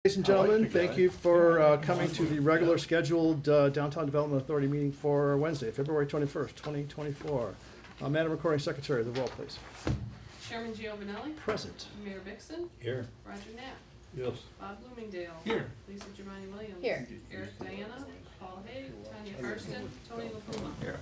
Ladies and gentlemen, thank you for coming to the regular scheduled Downtown Development Authority meeting for Wednesday, February 21st, 2024. Madam Recording Secretary, the roll, please. Chairman Giovanelli. Present. Mayor Vixen. Here. Roger Knapp. Yes. Bob Bloomingdale. Here. Lisa Germani Williams. Here. Eric Diana. Paul Haig. Tanya Karsten. Tony LaPuma. Here.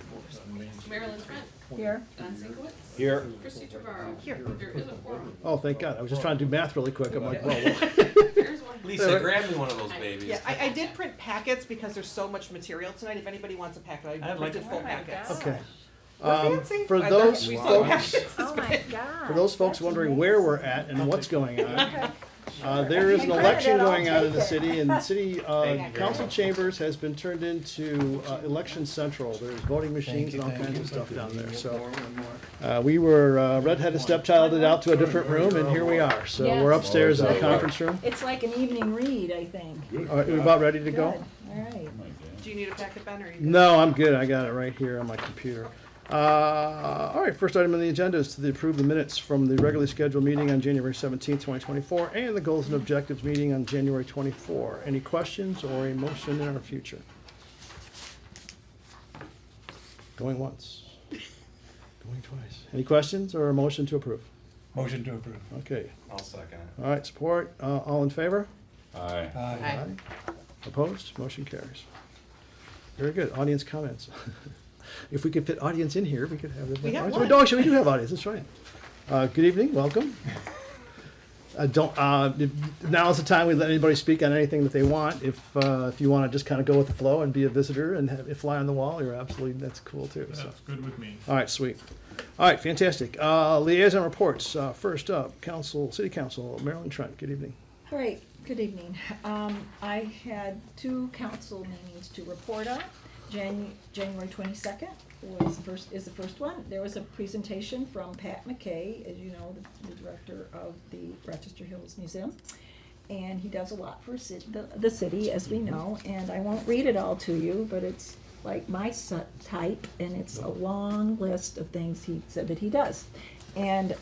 Marilyn Trent. Here. Don Sinkowitz. Here. Christy Trevorrow. Here. There is a quorum. Oh, thank God. I was just trying to do math really quick. I'm like, well, Here's one. Lisa, grab me one of those babies. Yeah, I did print packets because there's so much material tonight. If anybody wants a packet, I I'd like printed it. full Oh my packets. God. okay. We're fancy. For I those thought we folks, sold packets. Oh my God. for those folks That's wondering where we're amazing. at and what's going on, Okay. there is an If you election print it, I'll going on in the take it. city, and the city Thank you. council chambers has been turned into election central. There's voting machines and all kinds of stuff down there. So we were redheaded stepchilded out to a different room, and here we are. So Yeah. we're upstairs in the Good. conference room. It's like an evening read, I think. All right, we're about ready to go. Good. All right. Do you need a packet, Ben, or you? No, I'm good. I got it right here on my computer. All right, first item on the agenda is to approve the minutes from the regularly scheduled meeting on January 17th, 2024, and the goals and objectives meeting on January 24. Any questions or a motion in our future? Going once. Going twice. Any questions or a motion to approve? Motion to approve. Okay. I'll second it. All right, support. All in favor? Aye. Aye. Opposed? Motion carries. Very good. Audience comments. If we could fit audience in here, we could have this. We have Oh, one. actually, we do have audience. That's right. Good evening. Welcome. Now is the time we let anybody speak on anything that they want. If you want to just kind of go with the flow and be a visitor and have, fly on the wall, you're absolutely, that's cool too. So. That's good with me. All right, sweet. All right, fantastic. Liaison reports. First up, City Council, Marilyn Trent. Good evening. All right. Good evening. I had two council meetings to report on. January 22nd is the first one. There was a presentation from Pat McKay, as you know, the director of the Rochester Hills Museum. And he does a lot for the city, as we know. And I won't read it all to you, but it's like my type, and it's a long list of things he said that he does. And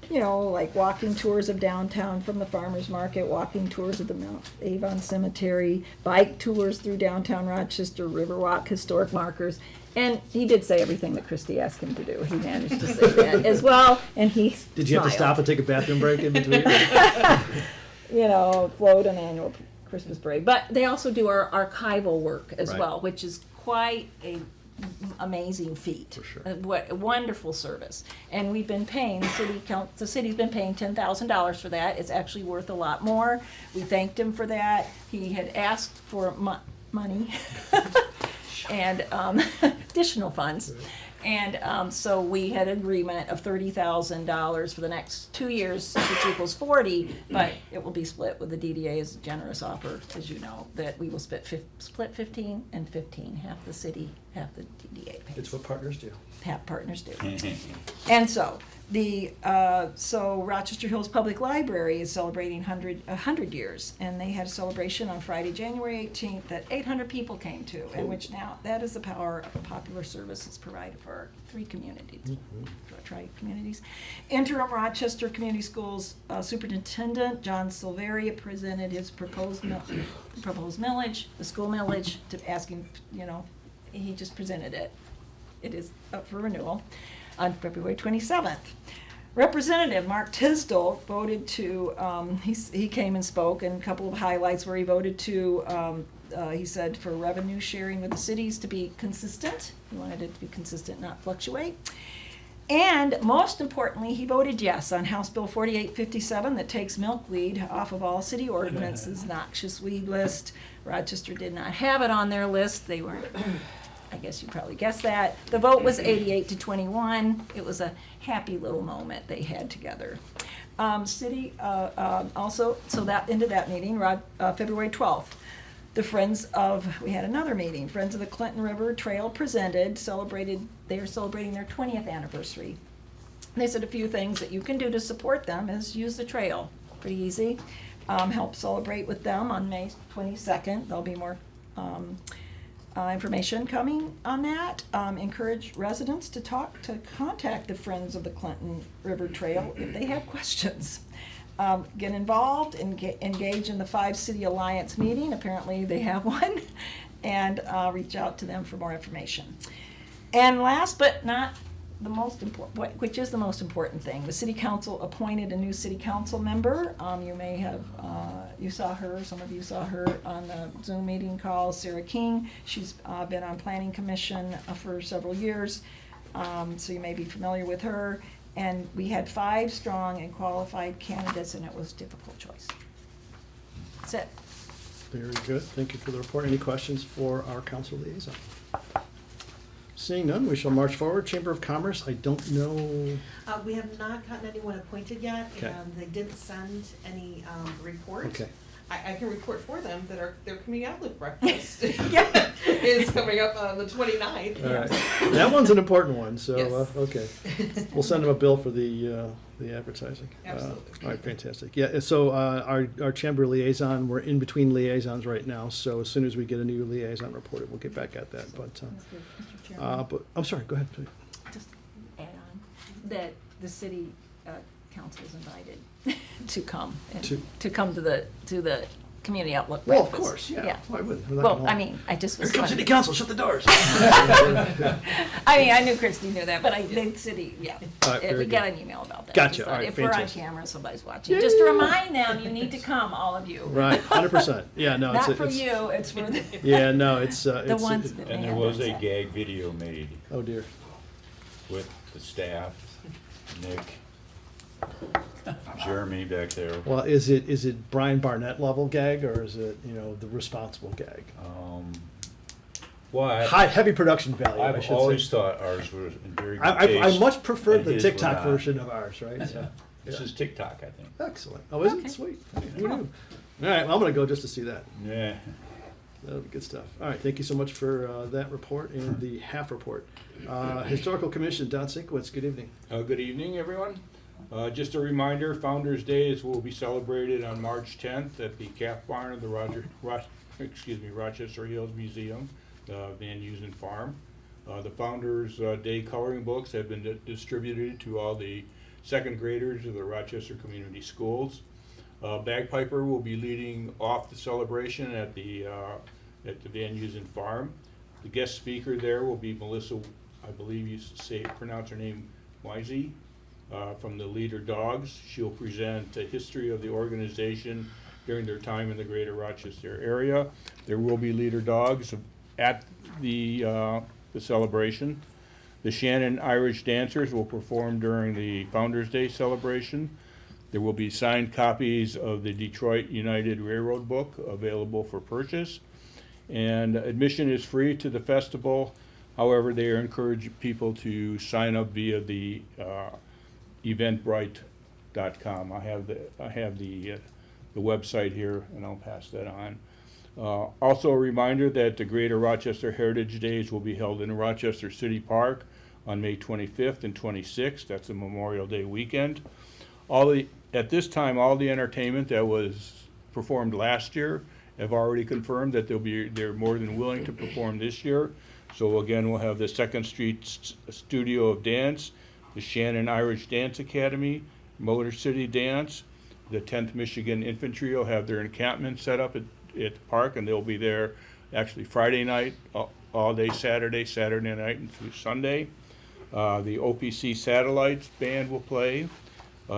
you know, like walking tours of downtown from the farmer's market, walking tours of the Mount Avon Cemetery, bike tours through downtown Rochester, Riverwalk, historic markers. And he did say everything that Christie asked him to do. He managed to say that as well, and he Did you have to stop and take a bathroom break in between? you know, float an annual Christmas parade. But they also do our archival work as Right. well, which is quite a amazing feat. For sure. What a wonderful service. And we've been paying, the city's been paying $10,000 for that. It's actually worth a lot more. We thanked him for that. He had asked for money and additional funds. And so we had an agreement of $30,000 for the next 2 years, which equals 40, but it will be split with the DDA as a generous offer, as you know, that we will split 15 and 15, half the city, half the DDA pays. It's what partners do. Half partners do. And so so Rochester Hills Public Library is celebrating 100 years, and they had a celebration on Friday, January 18th, that 800 people came to, and which now, that is the power of popular services provided for our three communities, tri-communities. Interim Rochester Community Schools Superintendent John Silveria presented his proposed millage, the school millage, to asking, you know, he just presented it. It is up for renewal on February 27th. Representative Mark Tisdall voted to, he came and spoke, and a couple of highlights where he voted to, he said for revenue sharing with the cities to be consistent. He wanted it to be consistent, not fluctuate. And most importantly, he voted yes on House Bill 4857 that takes milkweed off of all city ordinances, noxious weed list. Rochester did not have it on their list. They weren't, I guess you probably guessed that. The vote was 88 to 21. It was a happy little moment they had together. City also, so that ended that meeting, February 12th. We had another meeting. Friends of the Clinton River Trail presented, they are celebrating their 20th anniversary. They said a few things that you can do to support them is use the trail. Pretty easy. Help celebrate with them on May 22nd. There'll be more information coming on that. Encourage residents to contact the Friends of the Clinton River Trail if they have questions. get involved and engage in the 5-City Alliance meeting. Apparently they have one. And reach out to them for more information. And last but not the most important, which is the most important thing, the city council appointed a new city council member. You may have, you saw her, some of you saw her on the Zoom meeting call, Sarah King. She's been on planning commission for several years, so you may be familiar with her. And we had 5 strong and qualified candidates, and it was a difficult choice. That's it. Very good. Thank you for the report. Any questions for our council liaison? Seeing none, we shall march forward. Chamber of Commerce, I don't know. We have not gotten anyone appointed yet, Okay. and they didn't send any report. Okay. I can report for them that their community outlook breakfast is coming up on the 29th. All right. That one's an important one, so, Yes. okay. We'll send them a bill for the advertising. Absolutely. All right, fantastic. Yeah, so our chamber liaison, we're in between liaisons right now, so as soon as we get a new liaison reported, we'll get back at that, but, That's good, Mr. Chairman. but, I'm sorry, go ahead, please. Just add on that the city council is invited to come and to come to the community outlook Well, of breakfast. course, yeah. Why wouldn't? We're not Well, gonna- I mean, I just Here was. comes city council, shut the doors. I mean, I knew Christie knew that, but the city, yeah. All right, very We got good. an email about that. Gotcha, Just all thought right, if we're on fantastic. camera, somebody's watching, just to remind them, you need to come, all of you. Right, 100%. Yeah, no, it's. Not for it's- you, it's for the. Yeah, no, it's. The ones that And may there have was that a set. gag video made Oh, dear. with the staff, Nick, Jeremy back there. Well, is it Brian Barnett level gag, or is it, the responsible gag? Well, High, heavy production value, I I've should always say. thought ours was in very good I taste. much prefer and the his were TikTok not. version of ours, right? So, This yeah. is TikTok, I think. Excellent. Oh, is Okay. it? Sweet. Who knew? All right, well, I'm gonna go just to see that. Yeah. That'll be good stuff. All right, thank you so much for that report and the half report. Historical Commission, Don Sinkowitz, good evening. Good evening, everyone. Just a reminder, Founder's Day will be celebrated on March 10th at the Calf Barn of the Rochester Hills Museum, the Van Usen Farm. The Founder's Day coloring books have been distributed to all the second graders of the Rochester Community Schools. Bagpiper will be leading off the celebration at the Van Usen Farm. The guest speaker there will be Melissa, I believe you pronounce her name Wisey, from the Leader Dogs. She'll present a history of the organization during their time in the greater Rochester area. There will be Leader Dogs at the celebration. The Shannon Irish Dancers will perform during the Founder's Day celebration. There will be signed copies of the Detroit United Railroad book available for purchase. And admission is free to the festival. However, they encourage people to sign up via the eventbrite.com. I have the website here, and I'll pass that on. Also a reminder that the Greater Rochester Heritage Days will be held in Rochester City Park on May 25th and 26th. That's a Memorial Day weekend. At this time, all the entertainment that was performed last year have already confirmed that they're more than willing to perform this year. So again, we'll have the Second Street Studio of Dance, the Shannon Irish Dance Academy, Motor City Dance, the 10th Michigan Infantry will have their encampment set up at the park, and they'll be there actually Friday night, all day Saturday night and through Sunday. The OPC Satellites Band will play.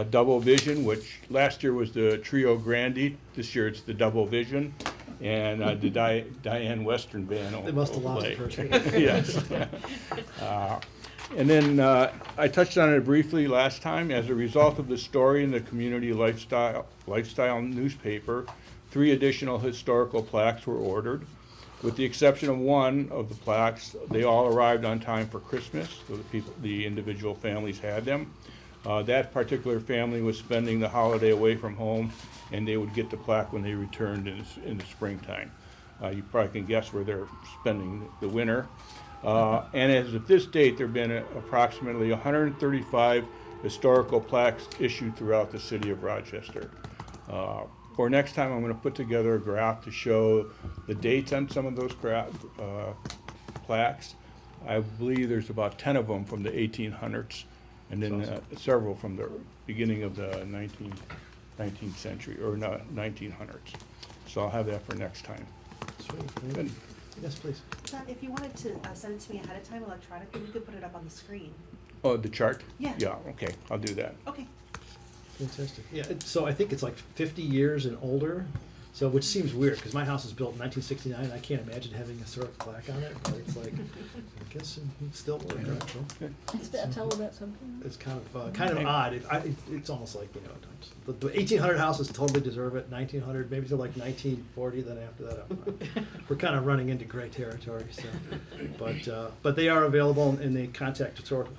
Double Vision, which last year was the Trio Grande, this year it's the Double Vision, and the Diane Western Band will They must have will lost play. the first Yes. And then I touched on it briefly last time. As a result of the story in the Community Lifestyle newspaper, 3 additional historical plaques were ordered. With the exception of one of the plaques, they all arrived on time for Christmas, so the individual families had them. That particular family was spending the holiday away from home, and they would get the plaque when they returned in the springtime. You probably can guess where they're spending the winter. And as of this date, there have been approximately 135 historical plaques issued throughout the city of Rochester. For next time, I'm going to put together a graph to show the dates on some of those plaques. I believe there's about 10 of them from the 1800s, and then several from the beginning of the 19th century, or 1900s. So I'll have that for next time. Sweet. Good. Yes, please. John, if you wanted to send it to me ahead of time electronically, we could put it up on the screen. Oh, the chart? Yeah. Yeah, okay, I'll do that. Okay. Fantastic. Yeah, so I think it's like 50 years and older, so which seems weird, because my house was built in 1969, I can't imagine having a historic plaque on it, but it's like, I guess it still works, right? It's kind of odd. It's almost like, you know, the 1800 houses totally deserve it, 1900, maybe to like 1940, then after that, we're kind of running into gray territory, so. But they are available, and they contact historical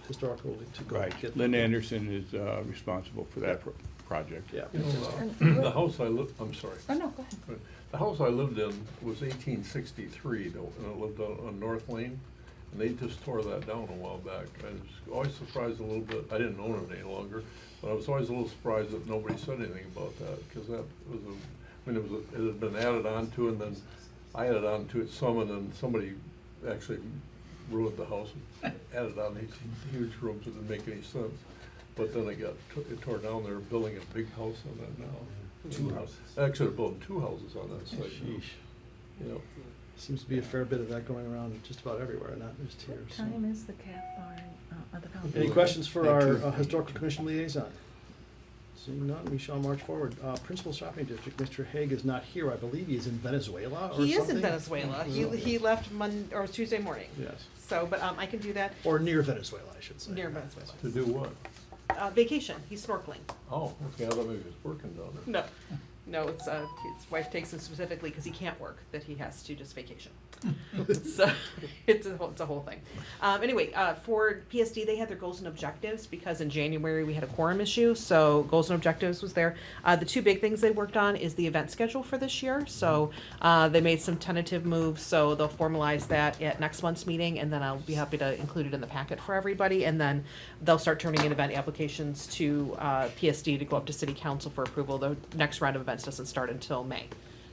to go Right. get Lynn them. Anderson is responsible for that project. Yeah. You fantastic. know, the house I lived, I'm sorry. Oh, no, go ahead. The house I lived in was 1863, though, and it lived on North Lane, and they just tore that down a while back. I was always surprised a little bit, I didn't own it any longer, but I was always a little surprised that nobody said anything about that, because that was it had been added on to, and then I added on to it some, and then somebody actually ruined the house and added on these huge rooms that didn't make any sense. But then it tore down, they're building a big house on that now. 2 houses. Actually, they're building 2 houses on that site now. Sheesh. You know, Seems to be a fair bit of that going around just about everywhere, not just here. What so. time is the cat barn, the fountain? Any questions for Thank our you. Historical Commission liaison? Seeing none, we shall march forward. Principal Shopping District, Mr. Haig is not here. I believe he is in Venezuela or something? He is in Venezuela. He left Tuesday morning. Yes, So, but I can do that or near Venezuela, I should say. near Venezuela. to do what? Vacation. He's snorkeling. Oh, okay, I thought maybe he was working down there. No, it's his wife takes him specifically because he can't work, that he has to just vacation. So it's a whole thing. Anyway, for PSD, they had their goals and objectives because in January we had a quorum issue, so goals and objectives was there. The 2 big things they worked on is the event schedule for this year. So they made some tentative moves, so they'll formalize that at next month's meeting, and then I'll be happy to include it in the packet for everybody. And then they'll start turning in event applications to PSD to go up to City Council for approval. The next round of events doesn't start until May.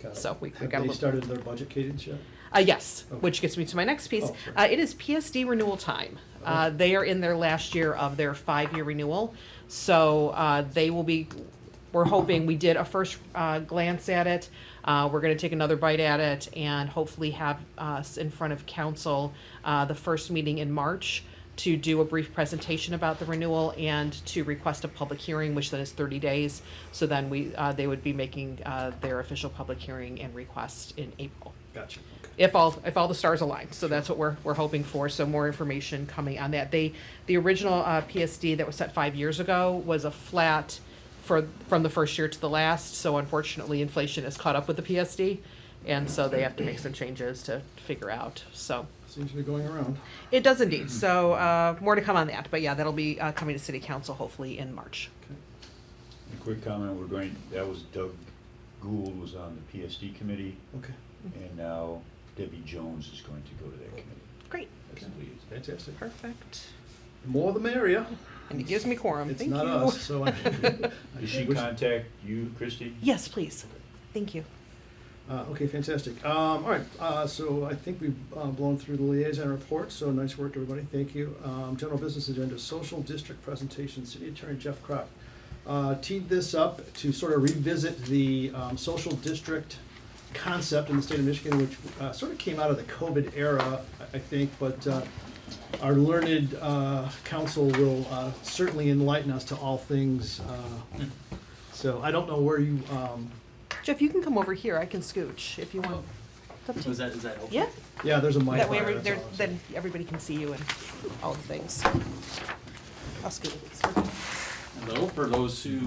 Got it. So we Have got a they little. started their budget cadence yet? Yes, Okay. which gets me to my next piece. Oh, sorry. It is PSD renewal time. Okay. They are in their last year of their 5-year renewal. So they will be, we're hoping, we did a first glance at it. We're going to take another bite at it and hopefully have us in front of council the first meeting in March to do a brief presentation about the renewal and to request a public hearing, which then is 30 days. So then they would be making their official public hearing and request in April. Gotcha. Okay. If all the stars align. So that's what we're hoping for. So more information coming on that. The original PSD that was set 5 years ago was a flat from the first year to the last. So unfortunately, inflation has caught up with the PSD, and so they have to make some changes to figure out. So Seems to be going around. it does indeed. So more to come on that. But yeah, that'll be coming to City Council hopefully in March. A quick comment, that was Doug Gould was on the PSD committee, Okay. and now Debbie Jones is going to go to that committee. Great. as liaison. Fantastic. Perfect. The more the merrier. And it gives me quorum. It's Thank not you. us, so I. Did she contact you, Christie? Yes, please. Thank you. Okay, fantastic. All right, so I think we've blown through the liaison report, so nice work, everybody, thank you. General business agenda, social district presentation, City Attorney Jeff Kropp teed this up to sort of revisit the social district concept in the state of Michigan, which sort of came out of the COVID era, I think, but our learned counsel will certainly enlighten us to all things. So I don't know where you, Jeff, you can come over here. I can scooch if you want. It's up to you. Is that open? Yeah. yeah, there's a mic. That way, there, that's all I'm saying. then everybody can see you and all the things. I'll scoot. Hello, for those who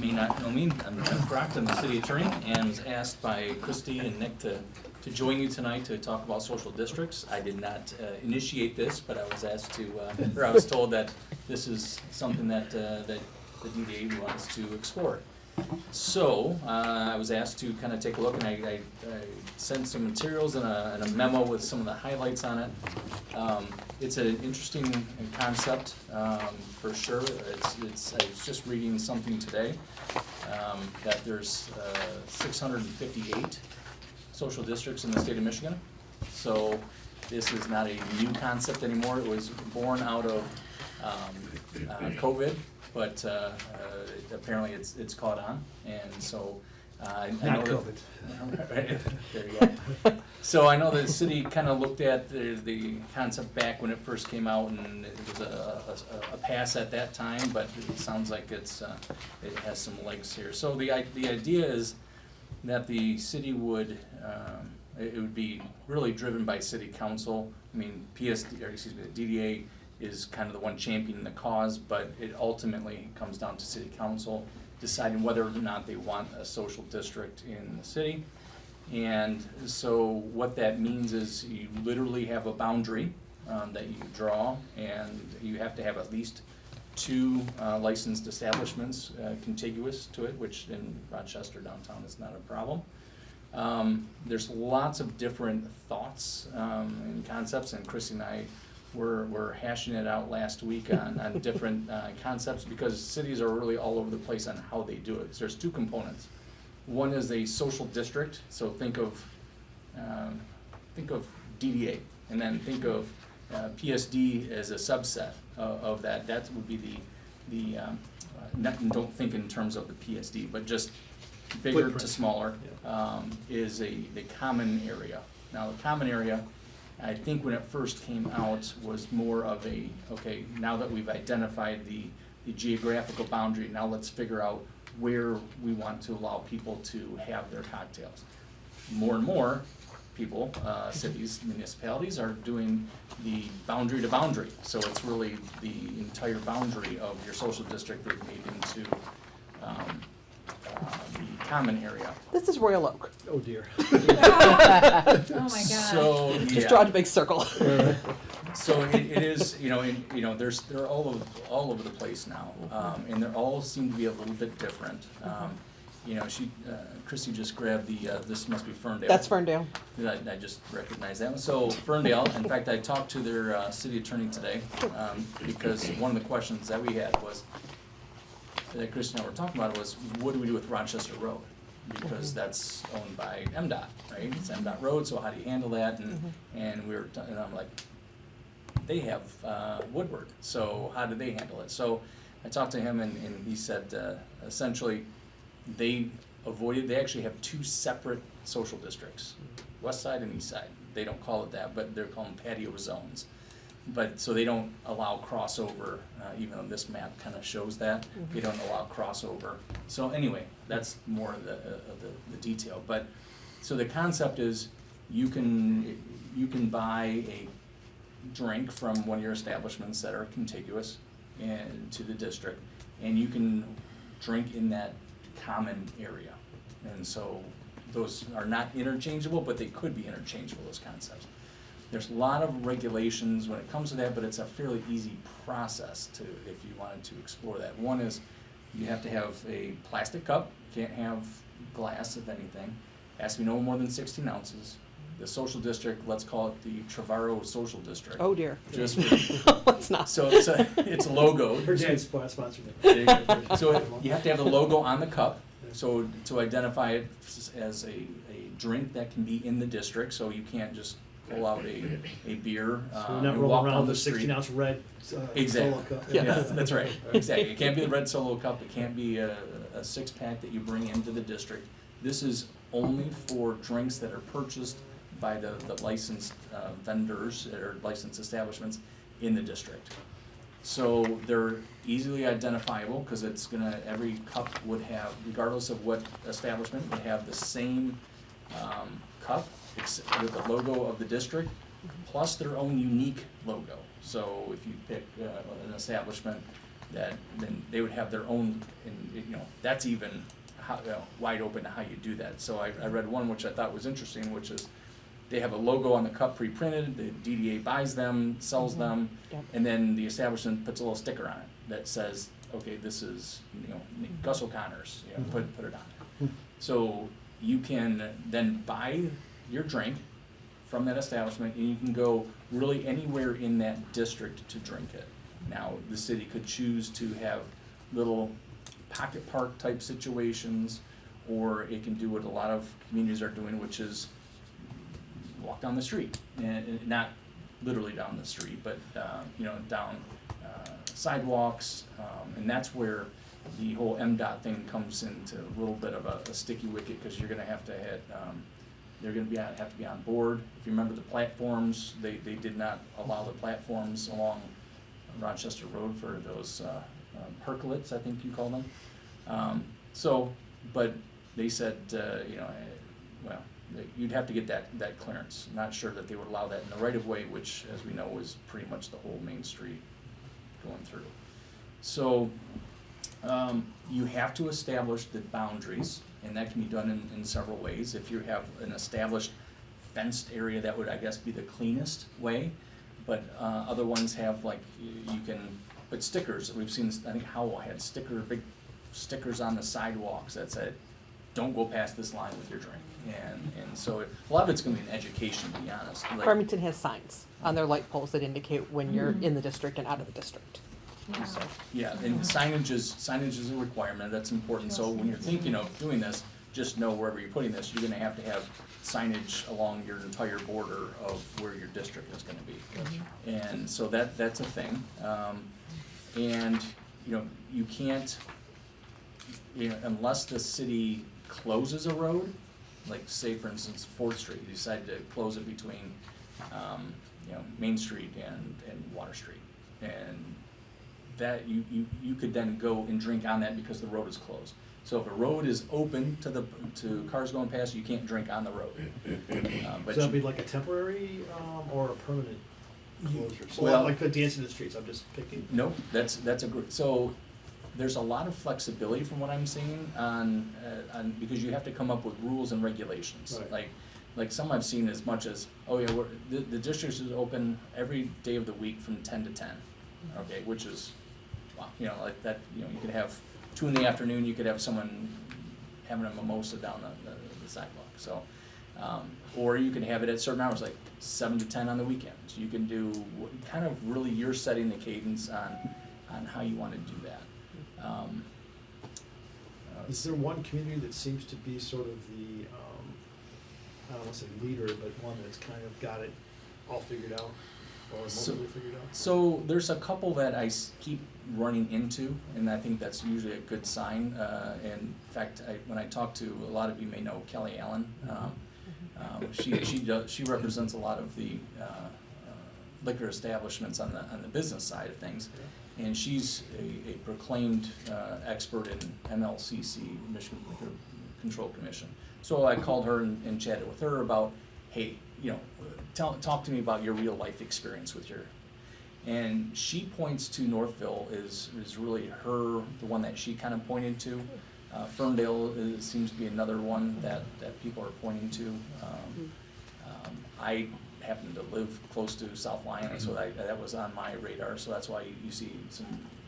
may not know me, I'm Jeff Kropp, I'm the city attorney, and was asked by Christy and Nick to join you tonight to talk about social districts. I did not initiate this, but I was asked to, or I was told that this is something that the DDA wants to explore. So, I was asked to kind of take a look, and I sent some materials and a memo with some of the highlights on it. It's an interesting concept, for sure. I was just reading something today, that there's 658 social districts in the state of Michigan. So this is not a new concept anymore. It was born out of COVID but apparently it's caught on, and so I know Not that. COVID. Right, there you go. So I know the city kind of looked at the concept back when it first came out, and it was a pass at that time, but it sounds like it has some legs here. So the idea is that the city would, it would be really driven by city council. I mean, DDA is kind of the one championing the cause, but it ultimately comes down to city council deciding whether or not they want a social district in the city. And so what that means is you literally have a boundary that you draw, and you have to have at least 2 licensed establishments contiguous to it, which in Rochester downtown is not a problem. There's lots of different thoughts and concepts, and Chrissy and I were hashing it out last week on different concepts, because cities are really all over the place on how they do it. So there's 2 components. One is a social district, so think of DDA, and then think of PSD as a subset of that. That would be don't think in terms of the PSD, but just bigger Footprint. to smaller, is the common area. Now, the common area, I think when it first came out, was more of a, okay, now that we've identified the geographical boundary, now let's figure out where we want to allow people to have their cocktails. More and more people, cities, municipalities are doing the boundary to boundary. So it's really the entire boundary of your social district they've made into the common area. This is Royal Oak. Oh dear. Oh my God. So, Just yeah. draw a big circle. So it is, they're all over the place now, and they all seem to be a little bit different. Chrissy just grabbed this must be Ferndale. That's Ferndale. I just recognized that one. So Ferndale, in fact, I talked to their city attorney today, because one of the questions that we had was, that Chrissy and I were talking about, was what do we do with Rochester Road? Because that's owned by MDOT, right? It's MDOT Road, so how do you handle that? And I'm like, they have Woodward, so how do they handle it? So I talked to him, and he said essentially they actually have 2 separate social districts, west side and east side. They don't call it that, but they're called patio zones. But so they don't allow crossover, even though this map kind of shows that. They don't allow crossover. So anyway, that's more of the detail. But so the concept is you can buy a drink from one of your establishments that are contiguous to the district, and you can drink in that common area. And so those are not interchangeable, but they could be interchangeable, those concepts. There's a lot of regulations when it comes to that, but it's a fairly easy process if you wanted to explore that. One is you have to have a plastic cup, can't have glass, if anything. It has to be no more than 16 ounces. The social district, let's call it the Trevorrow Social District. Oh dear. Just for, Let's not. so it's logoed. Her dad's sponsored it. There you go. So you have to have the logo on the cup, so to identify it as a drink that can be in the district, so you can't just pull out a beer So we're and not walk rolling around down the with a street. 16-ounce red Exactly. Solo cup. Yeah. Yeah, that's right, exactly. It can't be the red Solo cup, it can't be a 6-pack that you bring into the district. This is only for drinks that are purchased by the licensed vendors or licensed establishments in the district. So they're easily identifiable, because it's every cup would have, regardless of what establishment, would have the same cup with the logo of the district, plus their own unique logo. So if you pick an establishment, then they would have their own, and that's even wide open to how you do that. So I read one which I thought was interesting, which is they have a logo on the cup pre-printed, the DDA buys them, sells them, Yep. and then the establishment puts a little sticker on it that says, okay, this is, Gus O'Connor's, put it on it. So you can then buy your drink from that establishment, and you can go really anywhere in that district to drink it. Now, the city could choose to have little pocket park type situations, or it can do what a lot of communities are doing, which is walk down the street, and not literally down the street, but down sidewalks, and that's where the whole MDOT thing comes into a little bit of a sticky wicket, because you're gonna have to hit, they're gonna have to be on board. If you remember the platforms, they did not allow the platforms along Rochester Road for those percolates, I think you call them. But they said, well, you'd have to get that clearance. Not sure that they would allow that in the right of way, which, as we know, is pretty much the whole main street going through. So you have to establish the boundaries, and that can be done in several ways. If you have an established fenced area, that would, I guess, be the cleanest way. But other ones have, like, you can put stickers. We've seen, I think Howell had big stickers on the sidewalks that said, "Don't go past this line with your drink." And so a lot of it's gonna be an education, to be honest. Like, Farmington has signs on their light poles that indicate when you're in the district and out of the district. So, yeah, and signage is a requirement. That's important. So when you're thinking of doing this, just know wherever you're putting this, you're gonna have to have signage along your entire border of where your district is gonna be. And so that's a thing. And you can't, unless the city closes a road, like say for instance 4th Street, you decide to close it between Main Street and Water Street, and that you could then go and drink on that because the road is closed. So if a road is open to cars going past, you can't drink on the road. But So that'd be like a temporary or a permanent closure? So well, like the dance in the streets, I'm just picking. No, that's a good, so there's a lot of flexibility from what I'm seeing on because you have to come up with rules and regulations. Right. Like some I've seen as much as, oh yeah, the district is open every day of the week from 10 to 10, okay, which is, wow, like that, you could have 2 in the afternoon, you could have someone having a mimosa down the sidewalk, so, or you can have it at certain hours, like 7 to 10 on the weekends. You can do, kind of really, you're setting the cadence on how you want to do that. Is there one community that seems to be sort of the, I don't want to say leader, but one that's kind of got it all figured out, or mostly figured out? So there's a couple that I keep running into, and I think that's usually a good sign. In fact, when I talk to, a lot of you may know Kelly Allen. She represents a lot of the liquor establishments on the business side of things. And she's a proclaimed expert in MLCC, Michigan Liquor Control Commission. So I called her and chatted with her about, hey, talk to me about your real life experience with your, and she points to Northville is really the one that she kind of pointed to. Ferndale seems to be another one that people are pointing to. I happen to live close to South Lyon, and so that was on my radar, so that's why you see some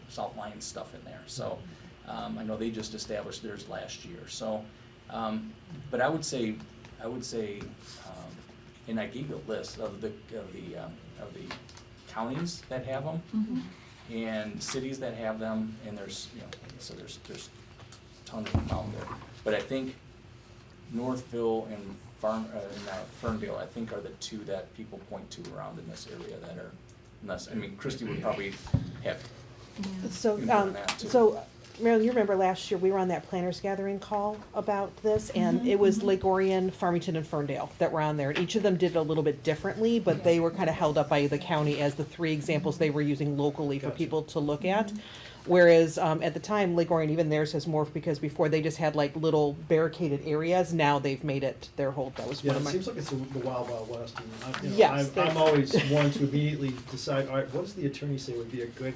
South Lyon stuff in there. So I know they just established theirs last year. So, but I would say, and I gave you a list of the counties that have them, and cities that have them, and there's so there's tons of them out there. But I think Northville and Ferndale, I think, are the 2 that people point to around in this area that are, unless, I mean, Christie would probably have So, input on that, too. so Marilyn, you remember last year, we were on that planners gathering call about this, and it was Lake Orion, Farmington, and Ferndale that were on there. And each of them did it a little bit differently, but they were kind of held up by the county as the 3 examples they were using locally for Gotcha. people to look at. Whereas at the time, Lake Orion, even theirs has morphed, because before they just had like little barricaded areas. Now they've made it their whole. That was Yeah, one of it my. seems like it's the wild, wild west. And Yes, I'm always one to immediately decide, all right, what does the attorney say would be a good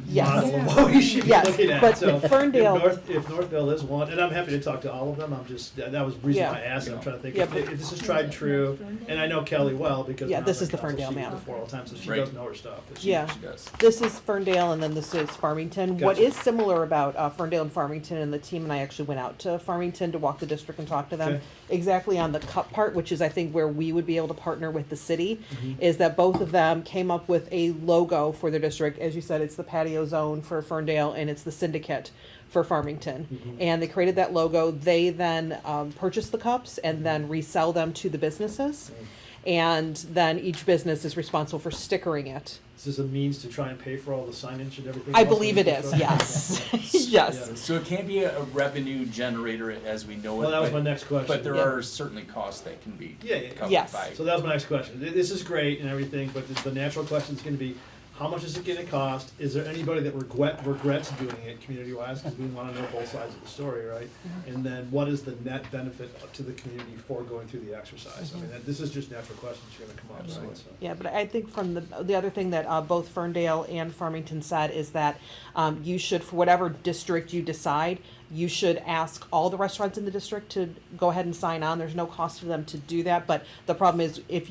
Yes. model of what we should be Yes, looking at? but So Ferndale- if Northville is one, and I'm happy to talk to all of them. I'm just that was the reason Yeah. why I asked. I'm trying to think Yeah, if this is tried and true, and I know Kelly well because Yeah, when I this was is the on council, Ferndale she was map. before all the time, so she Right. does know her stuff. Yeah. She does. This is Ferndale, and then this is Farmington. What Gotcha. is similar about Ferndale and Farmington, and the team and I actually went out to Farmington to walk the district and talk to them, Okay. exactly on the cup part, which is I think where we would be able to partner with the city, Mm-hmm. is that both of them came up with a logo for their district. As you said, it's the patio zone for Ferndale, and it's the syndicate for Farmington. Mm-hmm. And they created that logo. They then purchase the cups and then resell them to the businesses. And then each business is responsible for stickering it. Is this a means to try and pay for all the signage and everything? I else believe in it the is, construction? yes. Yes. So it can't be a revenue generator as we know it. Well, that was but- my next question. But there Yeah. are certainly costs that can be Yeah, yeah. covered Yes. by. So that was my next question. This is great and everything, but the natural question is gonna be, how much is it gonna cost? Is there anybody that regrets doing it community-wise? Because we wanna know both sides of the story, right? And then what is the net benefit to the community for going through the exercise? I mean, this is just natural questions you're gonna come up with, right? So- Yeah, but I think from the other thing that both Ferndale and Farmington said is that you should, for whatever district you decide, you should ask all the restaurants in the district to go ahead and sign on. There's no cost for them to do that, but the problem is if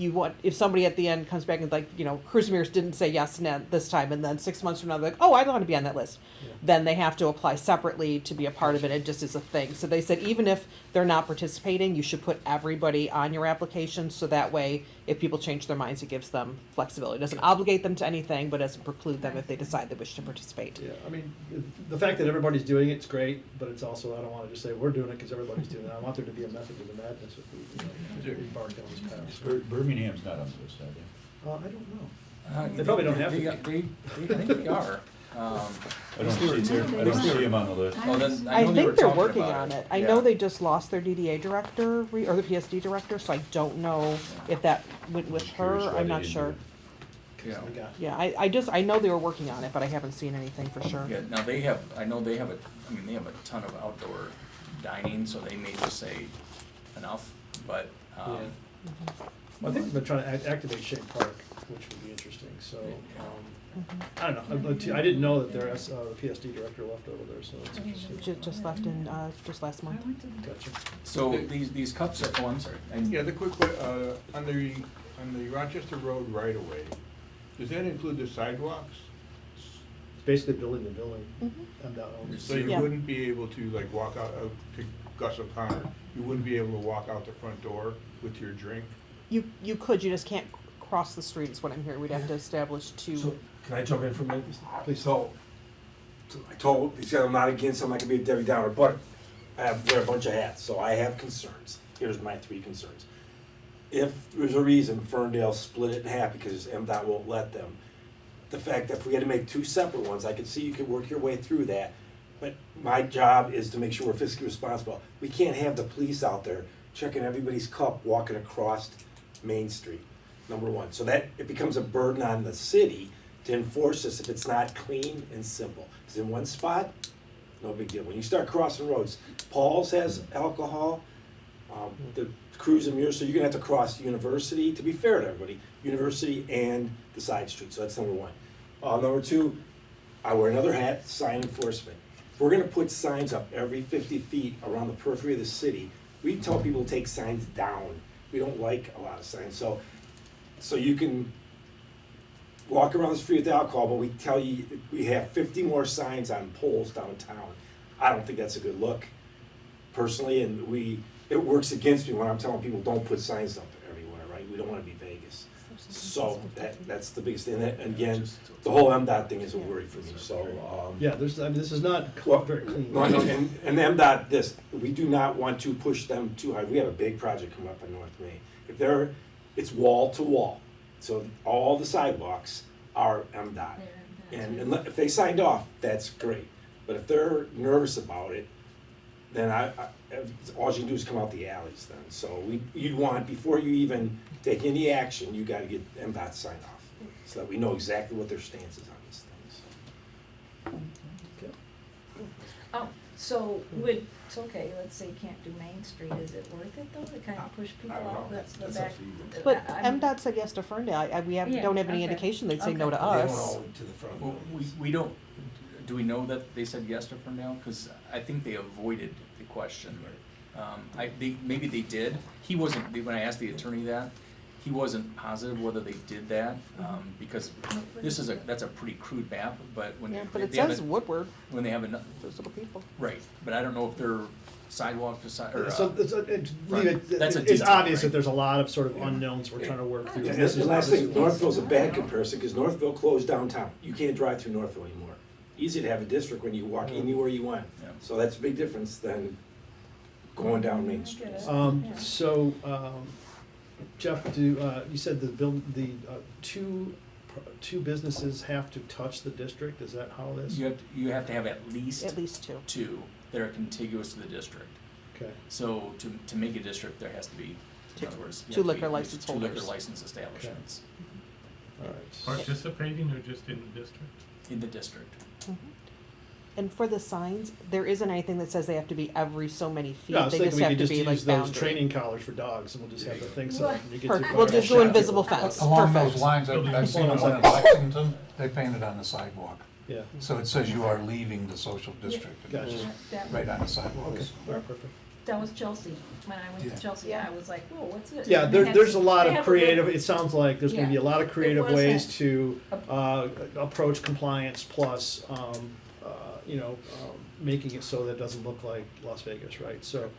somebody at the end comes back and like, Cruisemeers didn't say yes this time, and then 6 months from now they're like, oh, I don't want to be on that list. Yeah. Then they have to apply separately to be a part of it. It just is a thing. So they said even if they're not participating, you should put everybody on your application, so that way if people change their minds, it gives them flexibility. It doesn't obligate them to anything, but doesn't preclude them if they decide they wish to participate. Yeah, I mean, the fact that everybody's doing it's great, but it's also, I don't wanna just say, we're doing it because everybody's doing it. I want there to be a method to the madness if we embark on this path. Birmingham's not on the list, are they? I don't know. They probably don't have to I think they are. I don't see them on the list. Well, then, I know they were think they're talking working about on it. I Yeah. know they just lost their DDA director, or the PSD director, so I don't know if that went with Just curious her. why I'm they not didn't sure. do Yeah. We got- Yeah, I know they were working on it, but I haven't seen anything for sure. Yeah, now they have a ton of outdoor dining, so they may just say enough, but, Well, I think they're trying to activate Shane Park, which would be interesting, so, I don't know. I didn't know that their PSD director left over there, so it's interesting. Just left in, just last month. Gotcha. so these cups are, I'm sorry. Yeah, the quick, on the Rochester Road right of way, does that include the sidewalks? It's basically building the building, MDOT owns. So you Yeah. wouldn't be able to like walk out, to Gus O'Connor, you wouldn't be able to walk out the front door with your drink? You could, you just can't cross the street is what I'm hearing. We'd have to establish So, two. can I jump in for a minute? Please. So I told these guys I'm not against, I'm not gonna be a Debbie Downer, but I wear a bunch of hats, so I have concerns. Here's my 3 concerns. If there's a reason Ferndale split it in half because MDOT won't let them, the fact that if we had to make 2 separate ones, I could see you could work your way through that. But my job is to make sure we're fiscally responsible. We can't have the police out there checking everybody's cup walking across Main Street, number 1. So that, it becomes a burden on the city to enforce this if it's not clean and simple. If it's in one spot, no big deal. When you start crossing roads, Paul's has alcohol, the Cruise and Muir, so you're gonna have to cross University, to be fair to everybody, University and the side street, so that's number 1. Number 2, I wear another hat, sign enforcement. If we're gonna put signs up every 50 feet around the periphery of the city, we tell people to take signs down. We don't like a lot of signs, so you can walk around the street with alcohol, but we tell you, we have 50 more signs on poles downtown. I don't think that's a good look, personally, and it works against me when I'm telling people don't put signs up everywhere, right? We don't wanna be Vegas. So that's the biggest thing, and again, the whole MDOT thing is a worry for me, so, Yeah, this is not well, very clean. no, and MDOT, we do not want to push them too hard. We have a big project coming up in North Main. It's wall to wall, so all the sidewalks are MDOT. And if they signed off, that's great, but if they're nervous about it, then all you can do is come out the alleys then. So you'd want, before you even take any action, you gotta get MDOT to sign off, so that we know exactly what their stance is on these things. Oh, so it's okay, let's say you can't do Main Street, is it worth it though, to kind of push people I don't out know. that's the That's back? up to you. But I'm- MDOT said yes to Ferndale. We Yeah, don't have any okay. indication they'd say no to Okay. They don't us. all to the front. Well, we don't, do we know that they said yes to Ferndale? Because I think they avoided the question. Maybe they did. He wasn't, when I asked the attorney that, he wasn't positive whether they did that, because that's a pretty crude map, but when Yeah, but it they have says Woodward, when they have enough, those little people. right, but I don't know if they're sidewalk to side, or, So that's a it's detail, obvious right? that there's a lot of sort of unknowns we're trying to work through. And this is the last thing, Northville's a bad comparison, because Northville closed downtown. You can't drive through Northville anymore. Easy to have a district when you walk anywhere you want. Yeah. So that's a big difference than going down Main Street. So, Jeff, you said the two businesses have to touch the district, is that how it is? You have to have at least two. two that are contiguous to the district. Okay, So to make a district, there has to be, in other words, you Two have to be liquor at license least two liquor holders. license establishments all right. Participating or just in the district? in the district. And for the signs, there isn't anything that says they have to be every so many feet. Yeah, I was They thinking just we have could to just be like use those boundary. training collars for dogs, and we'll just have the thing so when you get Perfect. too We'll far, just it'll do shock invisible people. fence. Along Perfect. those lines, It'll be I've seen fun. one in Lexington, they painted on the sidewalk. Yeah, So it says you are leaving the social district. gotcha. That- Right on the sidewalk. Okay, all right, perfect. That was Chelsea. When I went Yeah. to Chelsea, I was like, whoa, what's this? Yeah, And they had there's a some- lot they of have creative, little- it sounds like there's gonna be a lot of creative wasn't ways to, a- approach compliance plus, making it so that it doesn't look like Las Vegas, right? So,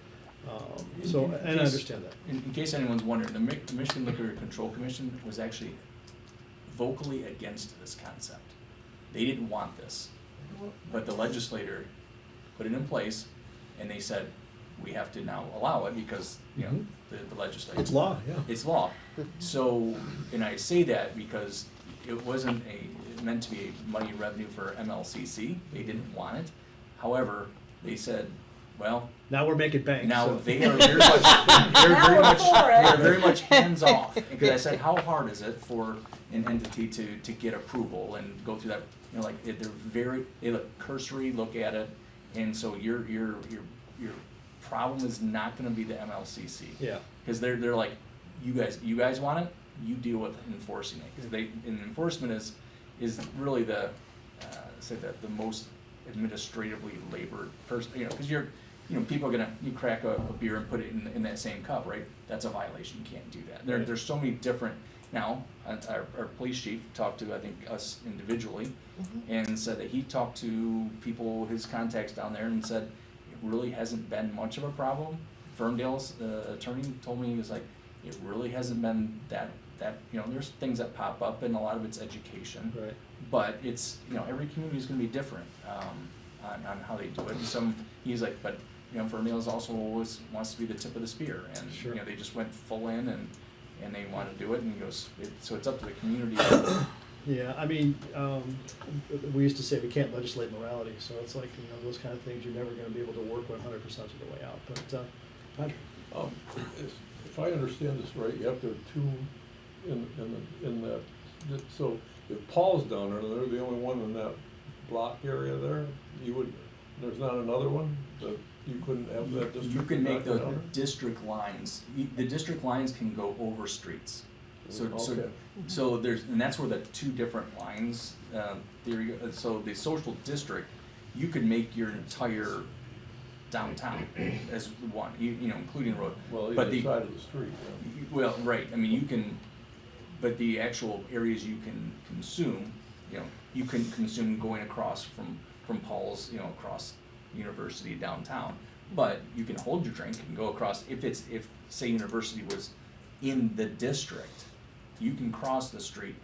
and I understand that. In case anyone's wondering, the Michigan Liquor Control Commission was actually vocally against this concept. They didn't want this, but the legislator put it in place, and they said, we have to now allow it because, Mhm. the legislature. It's law, yeah. It's law. So, and I say that because it wasn't meant to be a money revenue for MLCC. They didn't want it. However, they said, well, Now we're making bank, now so. they are very much, they are very much hands off. Because I said, how hard is it for an entity to get approval and go through that? Like they look cursory, look at it, and so your problem is not going to be the MLCC. Yeah, Because they're like, you guys want it, you deal with enforcing it. Because enforcement is really the most administratively labored person. Because people are gonna crack a beer and put it in that same cup, right? That's a violation. You can't do that. Right. There's so many different. Now, our police chief talked to, I think, us individually, and said that he talked to people, his contacts down there, and said it really hasn't been much of a problem. Ferndale's attorney told me, he was like, it really hasn't been that there's things that pop up, and a lot of it's education. right. But it's, every community is gonna be different, on how they do it, and he's like, but, Ferndale's also always wants to be the tip of the spear, and, Sure. they just went full in, and they wanna do it, and he goes, so it's up to the community. Yeah, I mean, we used to say we can't legislate morality, so it's like, those kind of things, you're never gonna be able to work 100% of the way out, but, Patrick? If I understand this right, you have to have two in that, so if Paul's down there, and they're the only one in that block area there, there's not another one that you couldn't have that district? You can make the down there? district lines, the district lines can go over streets. Okay. So and that's where the two different lines, theory, so the social district, you could make your entire downtown as one, including road. Well, but either side of the street, yeah. Well, right, I mean, you can, but the actual areas you can consume, you can consume going across from Paul's, across University downtown. But you can hold your drink and go across, if say University was in the district, you can cross the street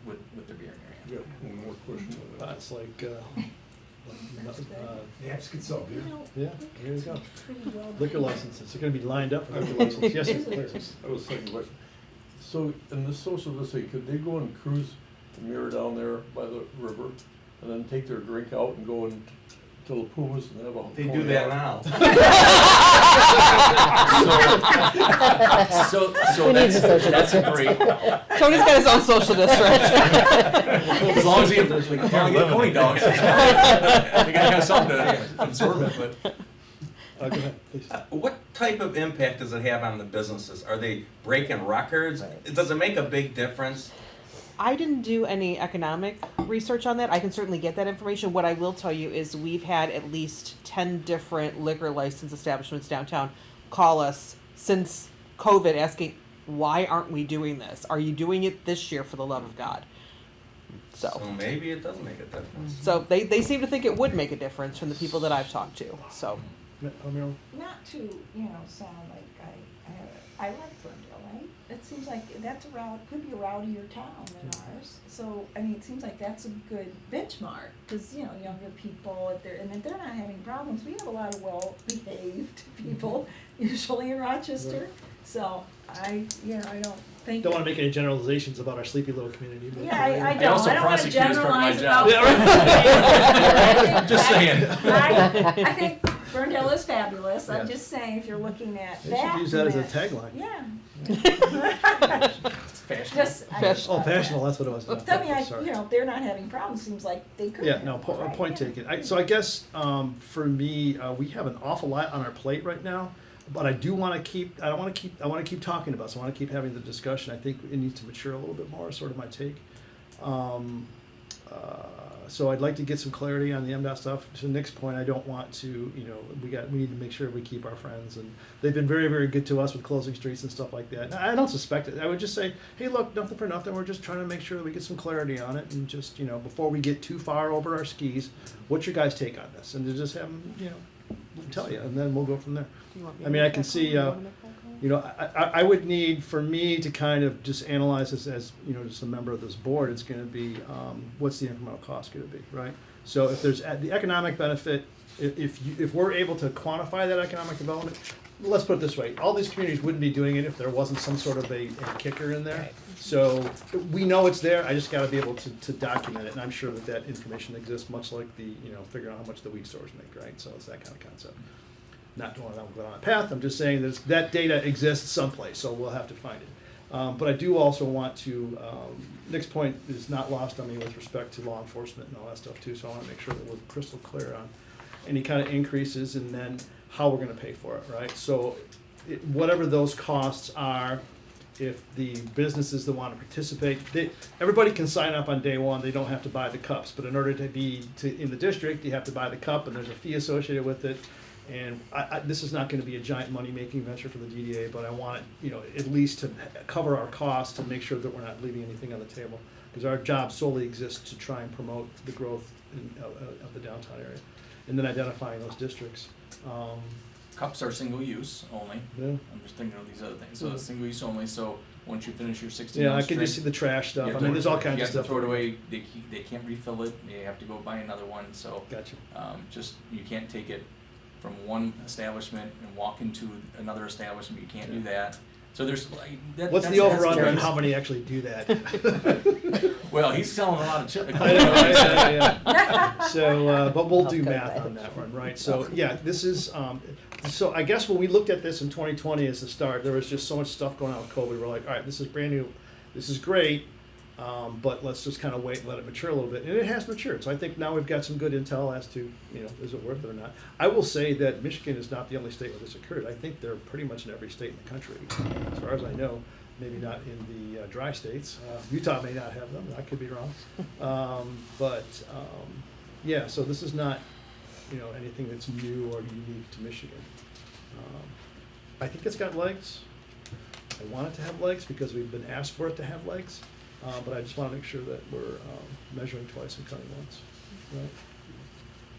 with the beer area. Yeah, one more question on that. That's like, The apps can sell beer. yeah, there you go. Pretty well Liquor done. licenses, they're gonna be lined up for liquor licenses, yes, please. That was the second question. So in this social district, could they go and cruise the mirror down there by the river and then take their drink out and go and to the Pumas and have a? They do that now. So We need the social that's a great, Tony's got his own social district. as long as you have get pony dogs. You gotta have something to absorb it, but. Go ahead, please. What type of impact does it have on the businesses? Are they breaking records? Does it make a big difference? I didn't do any economic research on that. I can certainly get that information. What I will tell you is we've had at least 10 different liquor license establishments downtown call us since COVID asking, why aren't we doing this? Are you doing it this year, for the love of God? So maybe it does make a difference. So they seem to think it would make a difference from the people that I've talked to. So Not to, sound like I like Ferndale, right? It seems like that's could be a rowdier town than ours. So, it seems like that's a good benchmark, because, younger people, and if they're not having problems, we have a lot of well-behaved people, usually in Rochester. So, I don't think. Don't wanna make any generalizations about our sleepy little community. But Yeah, I I don't. also I don't wanna prosecute as part of my generalize job. about. I'm just saying. I think Ferndale is fabulous. I'm Yes. just saying, if you're looking at They that. should use that as a mix- tagline. Yeah. Fashion. Just. Oh, fashionable, that's what it was. I mean, Sorry. they're not having problems, seems like they could. Yeah, have, no, right, point yeah. taken. So I guess, for me, we have an awful lot on our plate right now, but I do wanna keep, I wanna keep talking about, so I wanna keep having the discussion. I think it needs to mature a little bit more, sort of my take. So I'd like to get some clarity on the MDOT stuff. To Nick's point, I don't want to, we need to make sure we keep our friends, and they've been very, very good to us with closing streets and stuff like that. I don't suspect it. I would just say, hey, look, nothing for nothing. We're just trying to make sure that we get some clarity on it, and just, before we get too far over our skis, what's your guys' take on this? And to just have them, tell you, and then we'll go from there. Do you want me I to mean, make I can that see, call? You wanna make that call? I would need, for me to kind of just analyze this as, just a member of this board, it's gonna be, what's the incremental cost gonna be, right? So if there's the economic benefit, if we're able to quantify that economic development, let's put it this way, all these communities wouldn't be doing it if there wasn't some sort of a kicker in there. Right. So we know it's there, I just gotta be able to document it, and I'm sure that information exists, much like the, figuring out how much the weed stores make, right? So it's that kind of concept. Not going down that path, I'm just saying that data exists someplace, so we'll have to find it. But I do also want to, Nick's point is not lost on me with respect to law enforcement and all that stuff too, so I want to make sure that we're crystal clear on any kind of increases and then how we're going to pay for it, right? So whatever those costs are, if the businesses that want to participate, everybody can sign up on day one, they don't have to buy the cups, but in order to be in the district, you have to buy the cup and there's a fee associated with it. And this is not going to be a giant money-making venture for the DDA, but I want it, at least to cover our costs to make sure that we're not leaving anything on the table. Because our job solely exists to try and promote the growth of the downtown area. And then identifying those districts. Cups are single use only. Yeah. I'm just thinking of these other things. So it's single use only, so once you finish your 16 Yeah, I ounce can just see drink, the trash stuff. you I have mean, to- there's all kinds of You stuff. have to throw it away, they can't refill it, you have to go buy another one, so. Gotcha. Just, you can't take it from one establishment and walk into another establishment, you can't do that. So there's like, What's the over-under on how many actually do that? Well, he's selling a lot of chicken. I know, yeah. So, but we'll do Okay. math on that one, right? So, yeah, this is, so I guess when we looked at this in 2020 as the start, there was just so much stuff going on with COVID. We're like, all right, this is brand new, this is great, but let's just kind of wait and let it mature a little bit. And it has matured. So I think now we've got some good intel as to, is it worth it or not. I will say that Michigan is not the only state where this occurred. I think they're pretty much in every state in the country, as far as I know. Maybe not in the dry states. Utah may not have them. I could be wrong. Yeah, so this is not, anything that's new or unique to Michigan. I think it's got legs. I want it to have legs because we've been asked for it to have legs. But I just want to make sure that we're measuring twice and cutting once.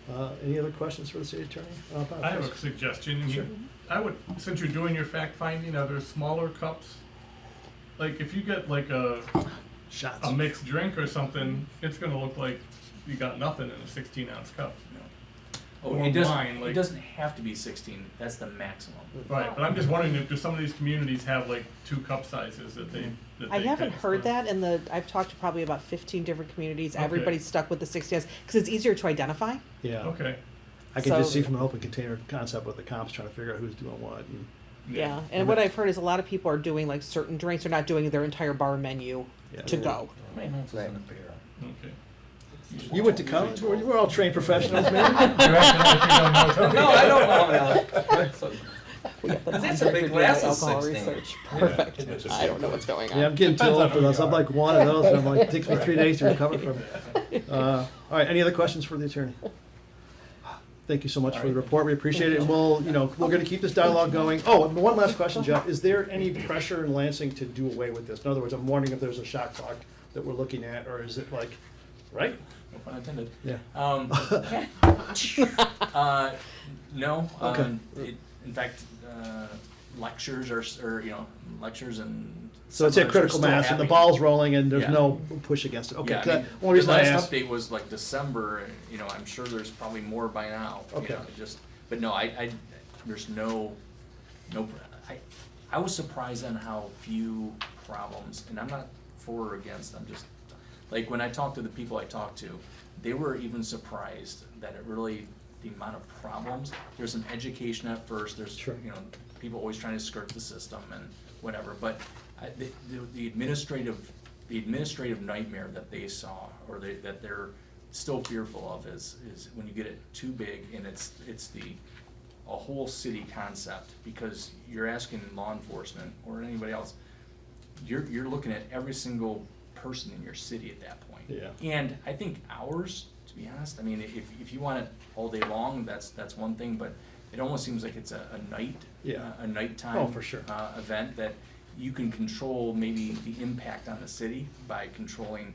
Right? Any other questions for the city attorney? Bob, I have please. a suggestion. Sure. I would, since you're doing your fact finding, are there smaller cups? Like if you get like a Shots. mixed drink or something, it's gonna look like you got nothing in a 16-ounce cup. Oh, Or it doesn't, wine, it like- doesn't have to be 16, that's the maximum. Right, but I'm just wondering if some of these communities have like 2 cup sizes that they. That I they haven't pick. heard that, and I've talked to probably about 15 different communities. Okay. Everybody's stuck with the 60s because it's easier to identify. Yeah. Okay. I can just So- see from an open container concept with the comps trying to figure out who's doing what. And, Yeah, and what I've heard is a lot of people are doing like certain drinks. They're not doing their entire bar menu Yeah. to go. Okay. You went to college? We're all trained professionals, man. You're acting like you don't know. No, I don't know. That's That's a big glass of alcohol 16. research. Yeah, Perfect. it's a I don't know what's going on. Yeah, I'm getting too old for those. I'm like one of those, and I'm like, it takes me 3 days to recover from it. All right, any other questions for the attorney? Thank you so much for the report. We appreciate it. And we'll, we're gonna keep this dialogue going. Oh, and one last question, Jeff. Is there any pressure in Lansing to do away with this? In other words, I'm wondering if there's a shot clock that we're looking at, or is it like, right? No pun intended. Yeah. No, Okay. in fact, lectures lectures and. So it's at seminars are critical still mass, and the happening. ball's rolling, and there's Yeah. no push against it. Okay, Yeah, I 'cause mean, one reason the I last asked. update was like December, and, I'm sure there's probably more by now. Okay. But no, there's no, I was surprised on how few problems, and I'm not for or against, I'm just, like, when I talked to the people I talked to, they were even surprised that it really, the amount of problems, there's some education at first, there's, Sure. you know, people always trying to skirt the system and whatever, but the administrative nightmare that they saw, or that they're still fearful of is when you get it too big and it's a whole city concept, because you're asking law enforcement or anybody else, you're looking at every single person in your city at that point. Yeah. And I think hours, to be honest, I mean, if you want it all day long, that's one thing, but it almost seems like it's a night, Yeah. a nighttime Oh, for sure. Event that you can control maybe the impact on the city by controlling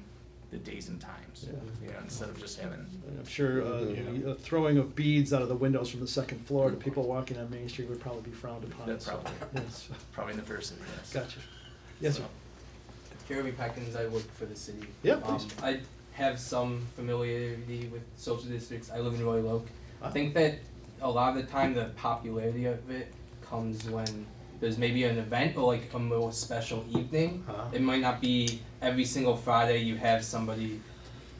the days and times. Yeah. You know, instead of just having. I'm sure the throwing of beads out of the windows from the second floor to people walking on Main Street would probably be frowned upon. That's so, probably, yes. probably in the fair city, yes. Gotcha. Yes, sir. Jeremy Packins, I work for the city. Yeah, please. I have some familiarity with social districts. I live in Royal Oak. Ah. I think that a lot of the time the popularity of it comes when there's maybe an event or like a more special evening. It might not be every single Friday you have somebody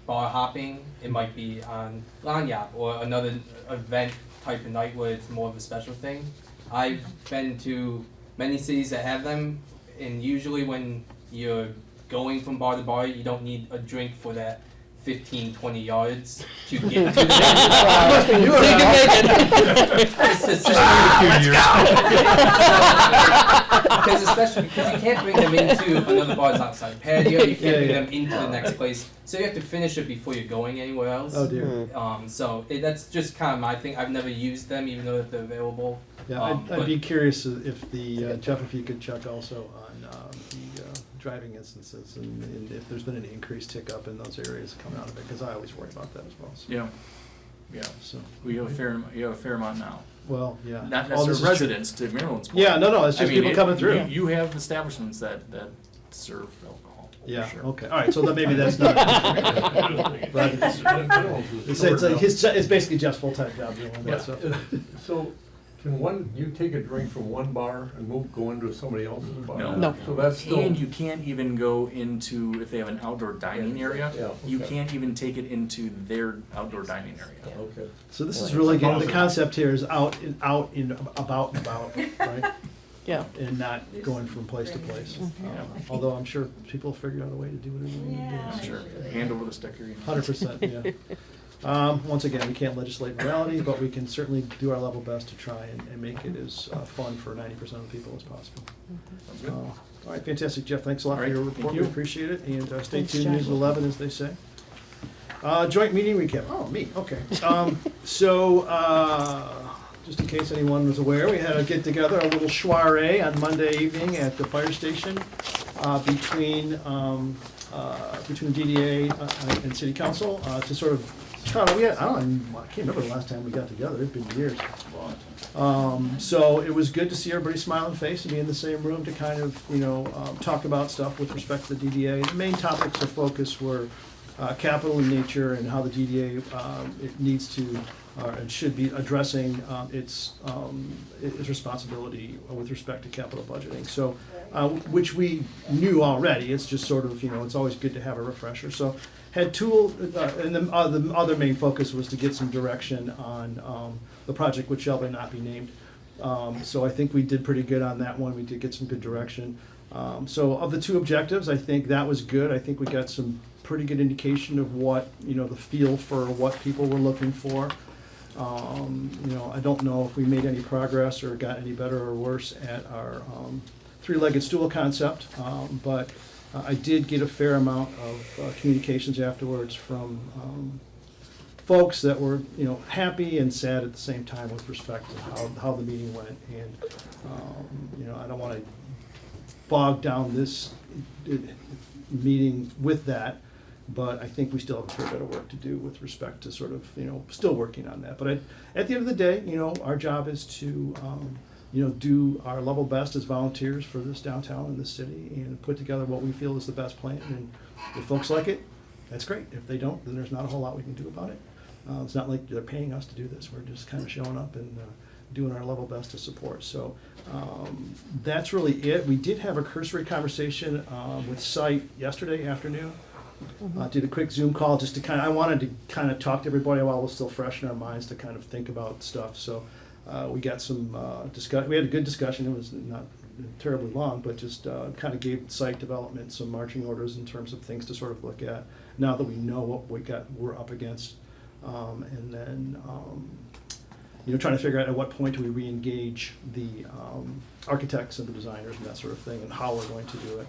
bar hopping. It might be on Lanyap or another event type of night where it's more of a special thing. I've been to many cities that have them, and usually when you're going from bar to bar, you don't need a drink for that 15-20 yards to get to the Because especially because you can't bring them into another bar's outside patio, you can't bring them into the next place, so you have to finish it before you're going anywhere else. Oh dear. So that's just kind of my thing. I've never used them, even though they're available. Yeah, I'd be curious if the Jeff, if you could check also on the driving instances and if there's been any increased tick up in those areas coming out of it, because I always worry about that as well. So. Yeah, yeah. So We have a fair amount now. well, yeah. Not All this necessarily is true. residents, to Maryland's point. Yeah, no, it's I just mean, people coming through. You have establishments that serve alcohol. for Yeah. sure. Okay. All right. So then maybe that's not. But it's like it's basically Jeff's full-time job doing that stuff. So, can you take a drink from one bar and go into somebody else's bar? No. No. So that's still. And you can't even go into, if they have an outdoor dining area, Yeah, you okay. can't even take it into their outdoor dining area. Okay. So this is really getting the concept here is about and about, right? Yeah. And not going from place to place. Although I'm sure people will figure out a way to do whatever they need to I'm do. sure. Hand over the sticker. 100%, yeah. Once again, we can't legislate morality, but we can certainly do our level best to try and make it as fun for 90% of the people as possible. Sounds good. All right, fantastic, Jeff. Thanks a lot All for right, your thank report. We you. appreciate it, and stay Thanks, tuned. Jeff. News 11, as they say. Joint meeting recap. Oh, me. Okay. Just in case anyone was aware, we had a get together, a little soiree on Monday evening at the fire station between DDA and City Council to sort of. I can't remember the last time we got together. It's been years. So it was good to see everybody's smiling face and be in the same room to kind of, talk about stuff with respect to the DDA. The main topics of focus were capital in nature and how the DDA it needs to and should be addressing its responsibility with respect to capital budgeting. So, which we knew already. It's just sort of, it's always good to have a refresher. So. Had tool, and the other main focus was to get some direction on the project, which shall not be named. So I think we did pretty good on that one. We did get some good direction. So of the two objectives, I think that was good. I think we got some pretty good indication of what, the feel for what people were looking for. I don't know if we made any progress or got any better or worse at our three-legged stool concept, but I did get a fair amount of communications afterwards from folks that were, happy and sad at the same time with respect to how the meeting went. And, I don't want to bog down this meeting with that, but I think we still have a fair bit of work to do with respect to sort of, still working on that. But at the end of the day, our job is to, do our level best as volunteers for this downtown and this city and put together what we feel is the best plan. And if folks like it, that's great. If they don't, then there's not a whole lot we can do about it. It's not like they're paying us to do this. We're just kind of showing up and doing our level best to support. So that's really it. We did have a cursory conversation with Site yesterday afternoon. Did a quick Zoom call just to I wanted to kind of talk to everybody while it was still fresh in our minds to kind of think about stuff. So we got some we had a good discussion. It was not terribly long, but just kind of gave site development some marching orders in terms of things to sort of look at now that we know what we're up against, and then trying to figure out at what point do we re-engage the architects and the designers and that sort of thing, and how we're going to do it.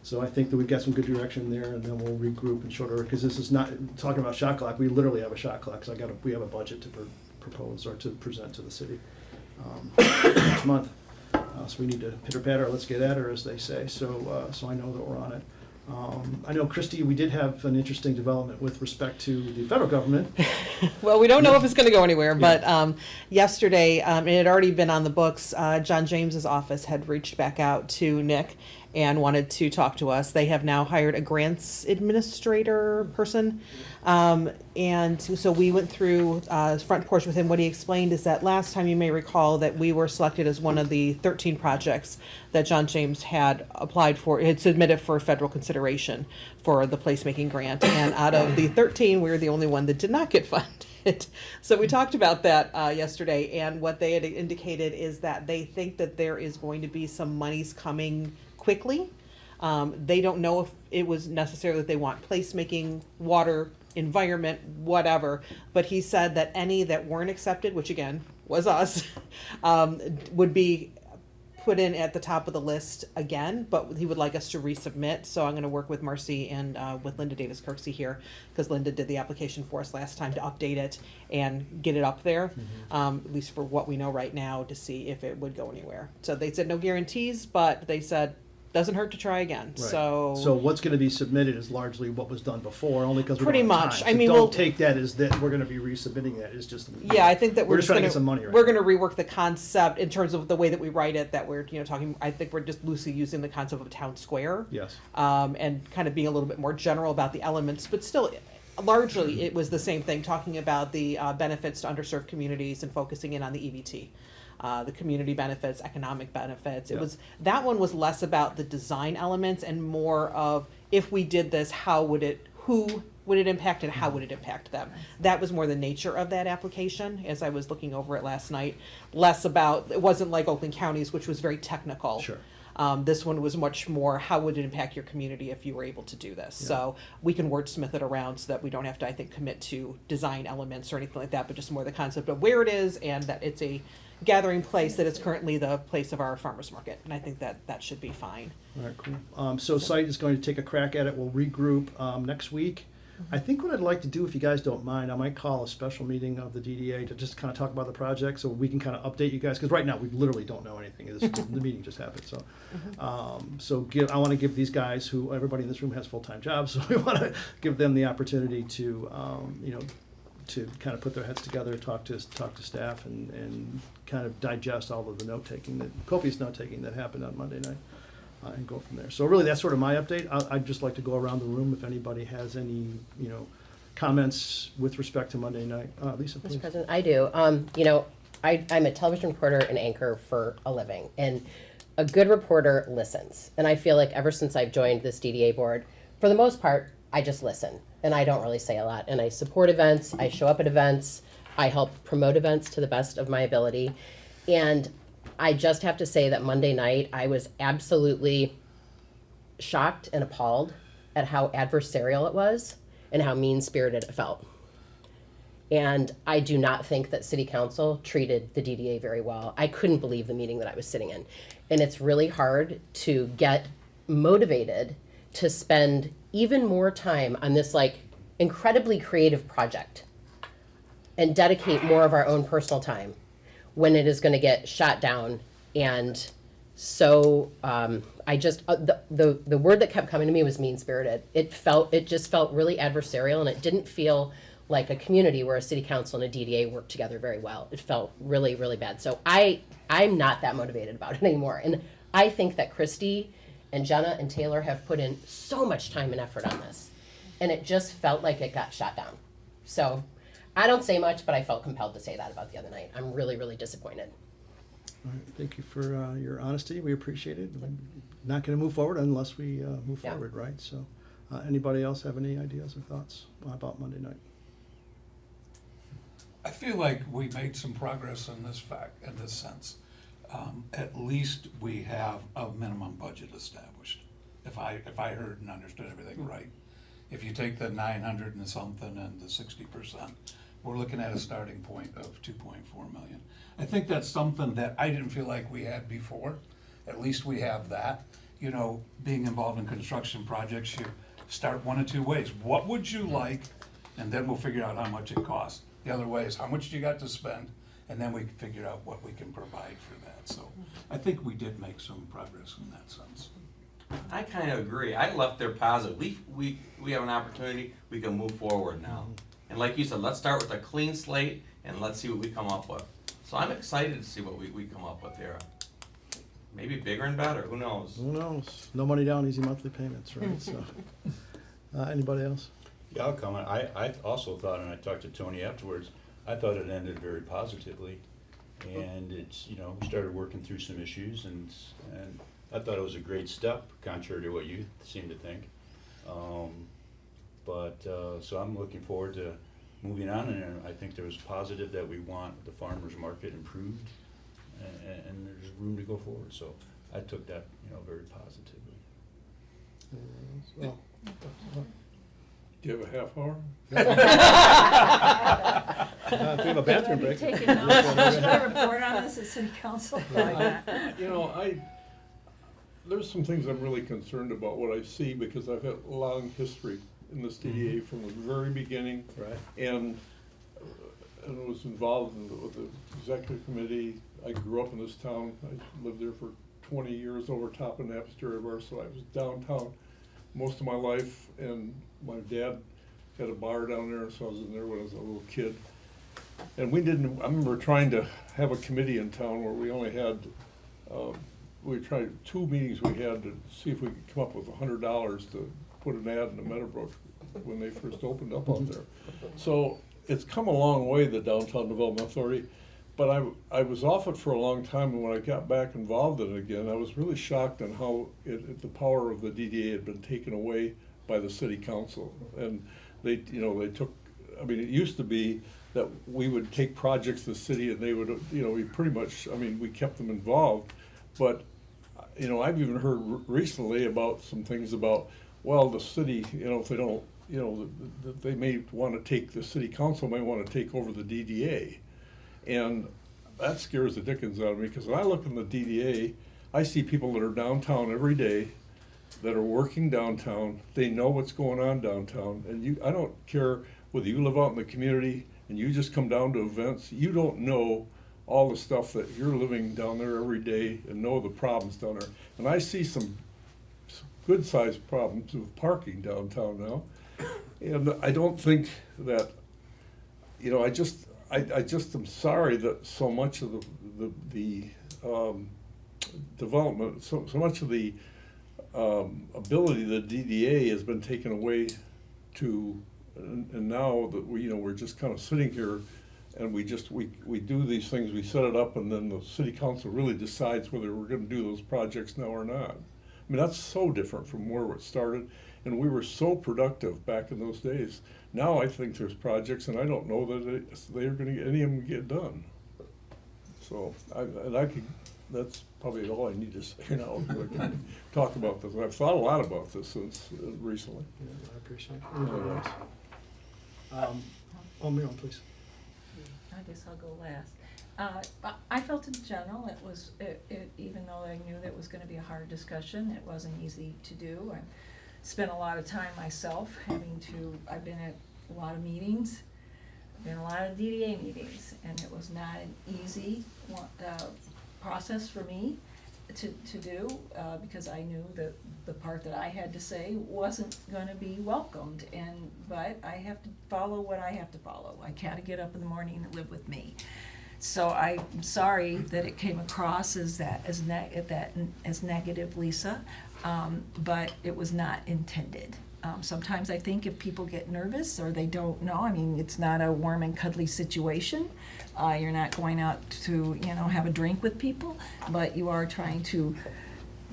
So I think that we've got some good direction there, and then we'll regroup in short order, because this is not talking about shot clock. We literally have a shot clock, because we have a budget to propose or to present to the city next month. So we need to pitter patter, let's get at her, as they say. So I know that we're on it. I know, Christy, we did have an interesting development with respect to the federal government. Well, we don't know if it's going to go anywhere, but yesterday, it had already been on the books. John James's office had reached back out to Nick and wanted to talk to us. They have now hired a grants administrator person. And so we went through front porch with him. What he explained is that last time, you may recall, that we were selected as one of the 13 projects that John James had applied for, had submitted for federal consideration for the placemaking grant. And out of the 13, we were the only one that did not get funded. So we talked about that yesterday, and what they had indicated is that they think that there is going to be some monies coming quickly. They don't know if it was necessarily that they want placemaking, water, environment, whatever, but he said that any that weren't accepted, which again was us, would be put in at the top of the list again, but he would like us to resubmit. So I'm going to work with Marcy and with Linda Davis-Kirksey here, because Linda did the application for us last time, to update it and get it up there, at least for what we know right now, to see if it would go anywhere. So they said no guarantees, but they said doesn't hurt to try again. Right. So what's going to be submitted is largely what was done before, only because we pretty don't have much. time. I So mean, don't we'll take that as that we're going to be resubmitting that. It's just yeah, I think that we're just trying to get some money. Right we're now. going to rework the concept in terms of the way that we write it. That we're talking. I think we're just loosely using the concept of a town square. Yes. And kind of being a little bit more general about the elements, but still. Largely, it was the same thing, talking about the benefits to underserved communities and focusing in on the EBT. The community benefits, economic benefits. It was, that one was less about the design elements and more of, if we did this, who would it impact and how would it impact them? That was more the nature of that application as I was looking over it last night. Less about, it wasn't like Oakland County's, which was very technical. Sure. This one was much more, how would it impact your community if you were able to do this? Yeah. So we can wordsmith it around so that we don't have to, I think, commit to design elements or anything like that, but just more the concept of where it is and that it's a gathering place, that is currently the place of our farmers market. And I think that should be fine. All right, cool. So site is going to take a crack at it. We'll regroup next week. I think what I'd like to do, if you guys don't mind, I might call a special meeting of the DDA to just kind of talk about the project, so we can kind of update you guys, because right now we literally don't know anything. The meeting just happened, so I want to give these guys, who everybody in this room has full-time jobs, so we want to give them the opportunity to to kind of put their heads together, talk to staff, and kind of digest all of the copious note-taking that happened on Monday night. And go from there. So really, that's sort of my update. I'd just like to go around the room if anybody has any, comments with respect to Monday night. Lisa, please. Mr. President, I do. I'm a television reporter and anchor for a living, and a good reporter listens. And I feel like ever since I've joined this DDA board, for the most part, I just listen, and I don't really say a lot. And I support events. I show up at events. I help promote events to the best of my ability, and I just have to say that Monday night, I was absolutely shocked and appalled at how adversarial it was and how mean-spirited it felt. And I do not think that City Council treated the DDA very well. I couldn't believe the meeting that I was sitting in. And it's really hard to get motivated to spend even more time on this incredibly creative project and dedicate more of our own personal time when it is going to get shot down. And so I just, the word that kept coming to me was mean-spirited. It just felt really adversarial, and it didn't feel like a community where a city council and a DDA work together very well. It felt really, really bad. So I'm not that motivated about it anymore. And I think that Christy and Jenna and Taylor have put in so much time and effort on this, and it just felt like it got shot down. So I don't say much, but I felt compelled to say that about the other night. I'm really, really disappointed. All right, thank you for your honesty. We appreciate it. We're not going to move forward unless we move Yeah. forward, right? So, anybody else have any ideas or thoughts about Monday night? I feel like we made some progress in this sense. At least we have a minimum budget established, if I heard and understood everything right. If you take the 900 and something and the 60%, we're looking at a starting point of 2.4 million. I think that's something that I didn't feel like we had before. At least we have that. You know, being involved in construction projects, you start one of two ways. What would you like? And then we'll figure out how much it costs. The other way is how much you got to spend, and then we can figure out what we can provide for that. So I think we did make some progress in that sense. I kind of agree. I left there positive. We have an opportunity. We can move forward now. And like you said, let's start with a clean slate and let's see what we come up with. So I'm excited to see what we come up with here. Maybe bigger and better. Who knows? Who knows? No money down, easy monthly payments, right? So, anybody else? Yeah, I'll comment. I also thought, and I talked to Tony afterwards, I thought it ended very positively. And it's, you know, we started working through some issues, and I thought it was a great step, contrary to what you seem to think. So I'm looking forward to moving on, and I think there was positive that we want the farmers market improved, and there's room to go forward. So I took that, you know, very positively. Well, Do you have a half hour? if we have a bathroom break. Taking notes. Should I report on this at city council? You know, there's some things I'm really concerned about what I see, because I've had a long history in this DDA from the very beginning. Right. And was involved with the executive committee. I grew up in this town. I lived there for 20 years over top of Napster River, so I was downtown most of my life, and my dad had a bar down there, so I was in there when I was a little kid. And I remember trying to have a committee in town where we only had, we tried 2 meetings we had to see if we could come up with $100 to put an ad in the Meadowbrook when they first opened up out there. So it's come a long way, the Downtown Development Authority, but I was off it for a long time, and when I got back involved in it again, I was really shocked on how the power of the DDA had been taken away by the city council. And they took, I mean, it used to be that we would take projects to the city and they would, we pretty much, we kept them involved. But, I've even heard recently about some things about, well, the city, if they don't, they may want to take, the city council may want to take over the DDA. And that scares the dickens out of me, because when I look in the DDA, I see people that are downtown every day, that are working downtown. They know what's going on downtown, and I don't care whether you live out in the community and you just come down to events. You don't know all the stuff that you're living down there every day and know the problems down there. And I see some good-sized problems with parking downtown now, and I don't think that, I just am sorry that so much of the development, so much of the ability of the DDA has been taken away and now that we're just kind of sitting here, and we do these things, we set it up, and then the city council really decides whether we're going to do those projects now or not. That's so different from where it started, and we were so productive back in those days. Now I think there's projects, and I don't know that they're going to get any of them get done. So that's probably all I need to say now. I can talk about this. I've thought a lot about this since recently. Yeah, I appreciate it. Anybody else? Miriam, please. I guess I'll go last. I felt in general even though I knew that it was going to be a hard discussion, it wasn't easy to do. I spent a lot of time myself I've been at a lot of meetings, I've been at a lot of DDA meetings, and it was not an easy process for me to do, because I knew that the part that I had to say wasn't going to be welcomed, but I have to follow what I have to follow. I gotta get up in the morning and live with me. So I'm sorry that it came across as negative, Lisa, but it was not intended. Sometimes I think if people get nervous or they don't know, I mean, it's not a warm and cuddly situation. You're not going out to, have a drink with people, but you are trying to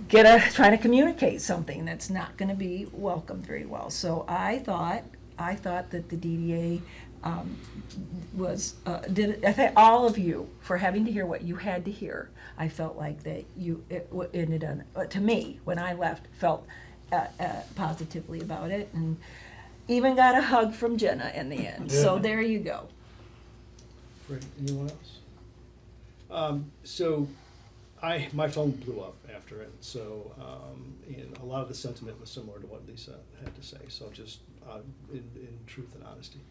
trying to communicate something that's not going to be welcomed very well. So I thought that the DDA I thank all of you for having to hear what you had to hear. I felt like that it ended on, to me, when I left, felt positively about it, and even got a hug from Jenna in the end. So there you go. Great. Anyone else? So my phone blew up after it, so and a lot of the sentiment was similar to what Lisa had to say. So just in truth and honesty,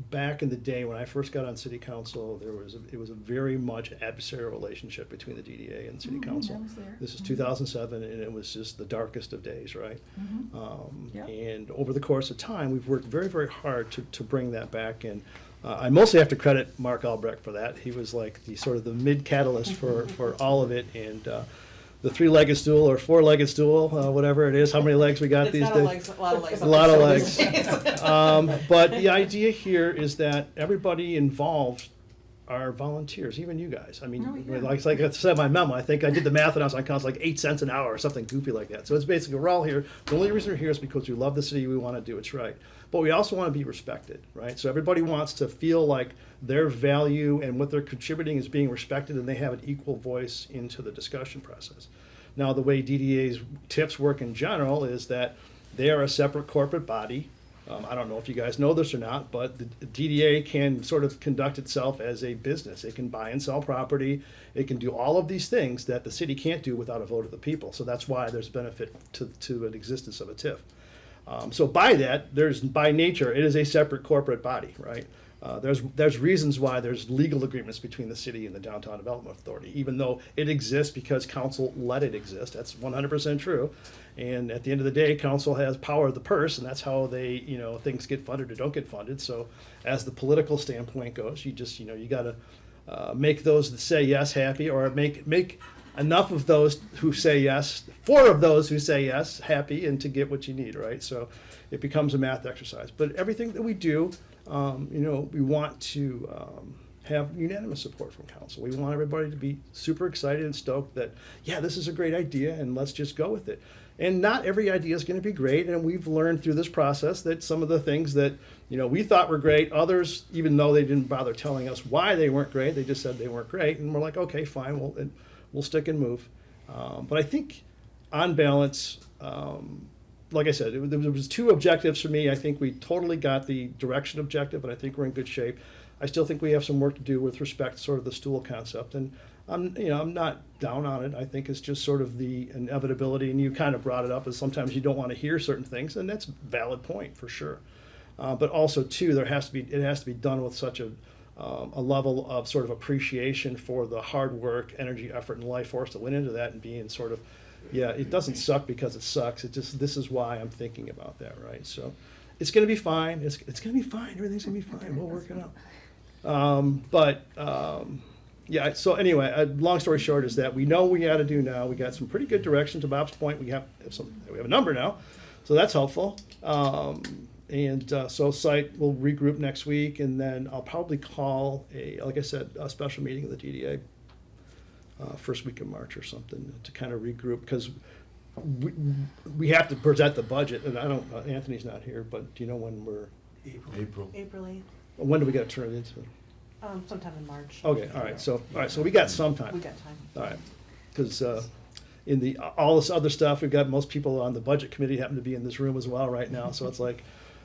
back in the day when I first got on city council, it was a very much adversarial relationship between the DDA and city council. I was there. This is 2007, and it was just the darkest of days, right? Yep. And over the course of time, we've worked very, very hard to bring that back in. I mostly have to credit Mark Albrecht for that. He was like the sort of the mid-catalyst for all of it, and the three-legged stool or four-legged stool, whatever it is, how many legs we got these days? A lot of legs. A lot of legs. But the idea here is that everybody involved are volunteers, even you guys. I mean, like I said in my memo, I think I did the math when I was on council, like 8 cents an hour or something goofy like that. So it's basically, we're all here. The only reason we're here is because we love the city, we want to do what's right. But we also want to be respected, right? So everybody wants to feel like their value and what they're contributing is being respected, and they have an equal voice into the discussion process. Now, the way DDA's TIFs work in general is that they are a separate corporate body. I don't know if you guys know this or not, but the DDA can sort of conduct itself as a business. It can buy and sell property. It can do all of these things that the city can't do without a vote of the people. So that's why there's benefit to an existence of a TIF. So by that, by nature, it is a separate corporate body, right? There's reasons why there's legal agreements between the city and the Downtown Development Authority, even though it exists because council let it exist. That's 100% true. And at the end of the day, council has power of the purse, and that's how they, things get funded or don't get funded. So as the political standpoint goes, you just, you got to make those that say yes happy, or make enough of those who say yes, 4 of those who say yes happy, and to get what you need, right? So it becomes a math exercise. But everything that we do, we want to have unanimous support from council. We want everybody to be super excited and stoked that, yeah, this is a great idea, and let's just go with it. And not every idea is going to be great, and we've learned through this process that some of the things that we thought were great, others, even though they didn't bother telling us why they weren't great, they just said they weren't great, and we're like, okay, fine, we'll stick and move. But I think, on balance, like I said, there was 2 objectives for me. I think we totally got the direction objective, and I think we're in good shape. I still think we have some work to do with respect to sort of the stool concept, and I'm not down on it. I think it's just sort of the inevitability, and you kind of brought it up, is sometimes you don't want to hear certain things, and that's a valid point for sure. But also too, it has to be done with such a level of sort of appreciation for the hard work, energy, effort, and life force that went into that, and being sort of, it doesn't suck because it sucks. It just, this is why I'm thinking about that, right? So it's going to be fine. It's going to be fine. Everything's going to be fine. We'll work it out. So anyway, long story short is that we know what we got to do now. We got some pretty good direction. To Bob's point, we have a number now, so that's helpful. So site will regroup next week, and then I'll probably call like I said, a special meeting of the DDA first week of March or something to kind of regroup, because we have to present the budget, and Anthony's not here, but do you know when we're? April. April 8th, When do we got to turn it into? sometime in March. Okay, all right, so we got some time. We got time. All right, because in all this other stuff, we've got most people on the budget committee happen to be in this room as well right now, so it's like,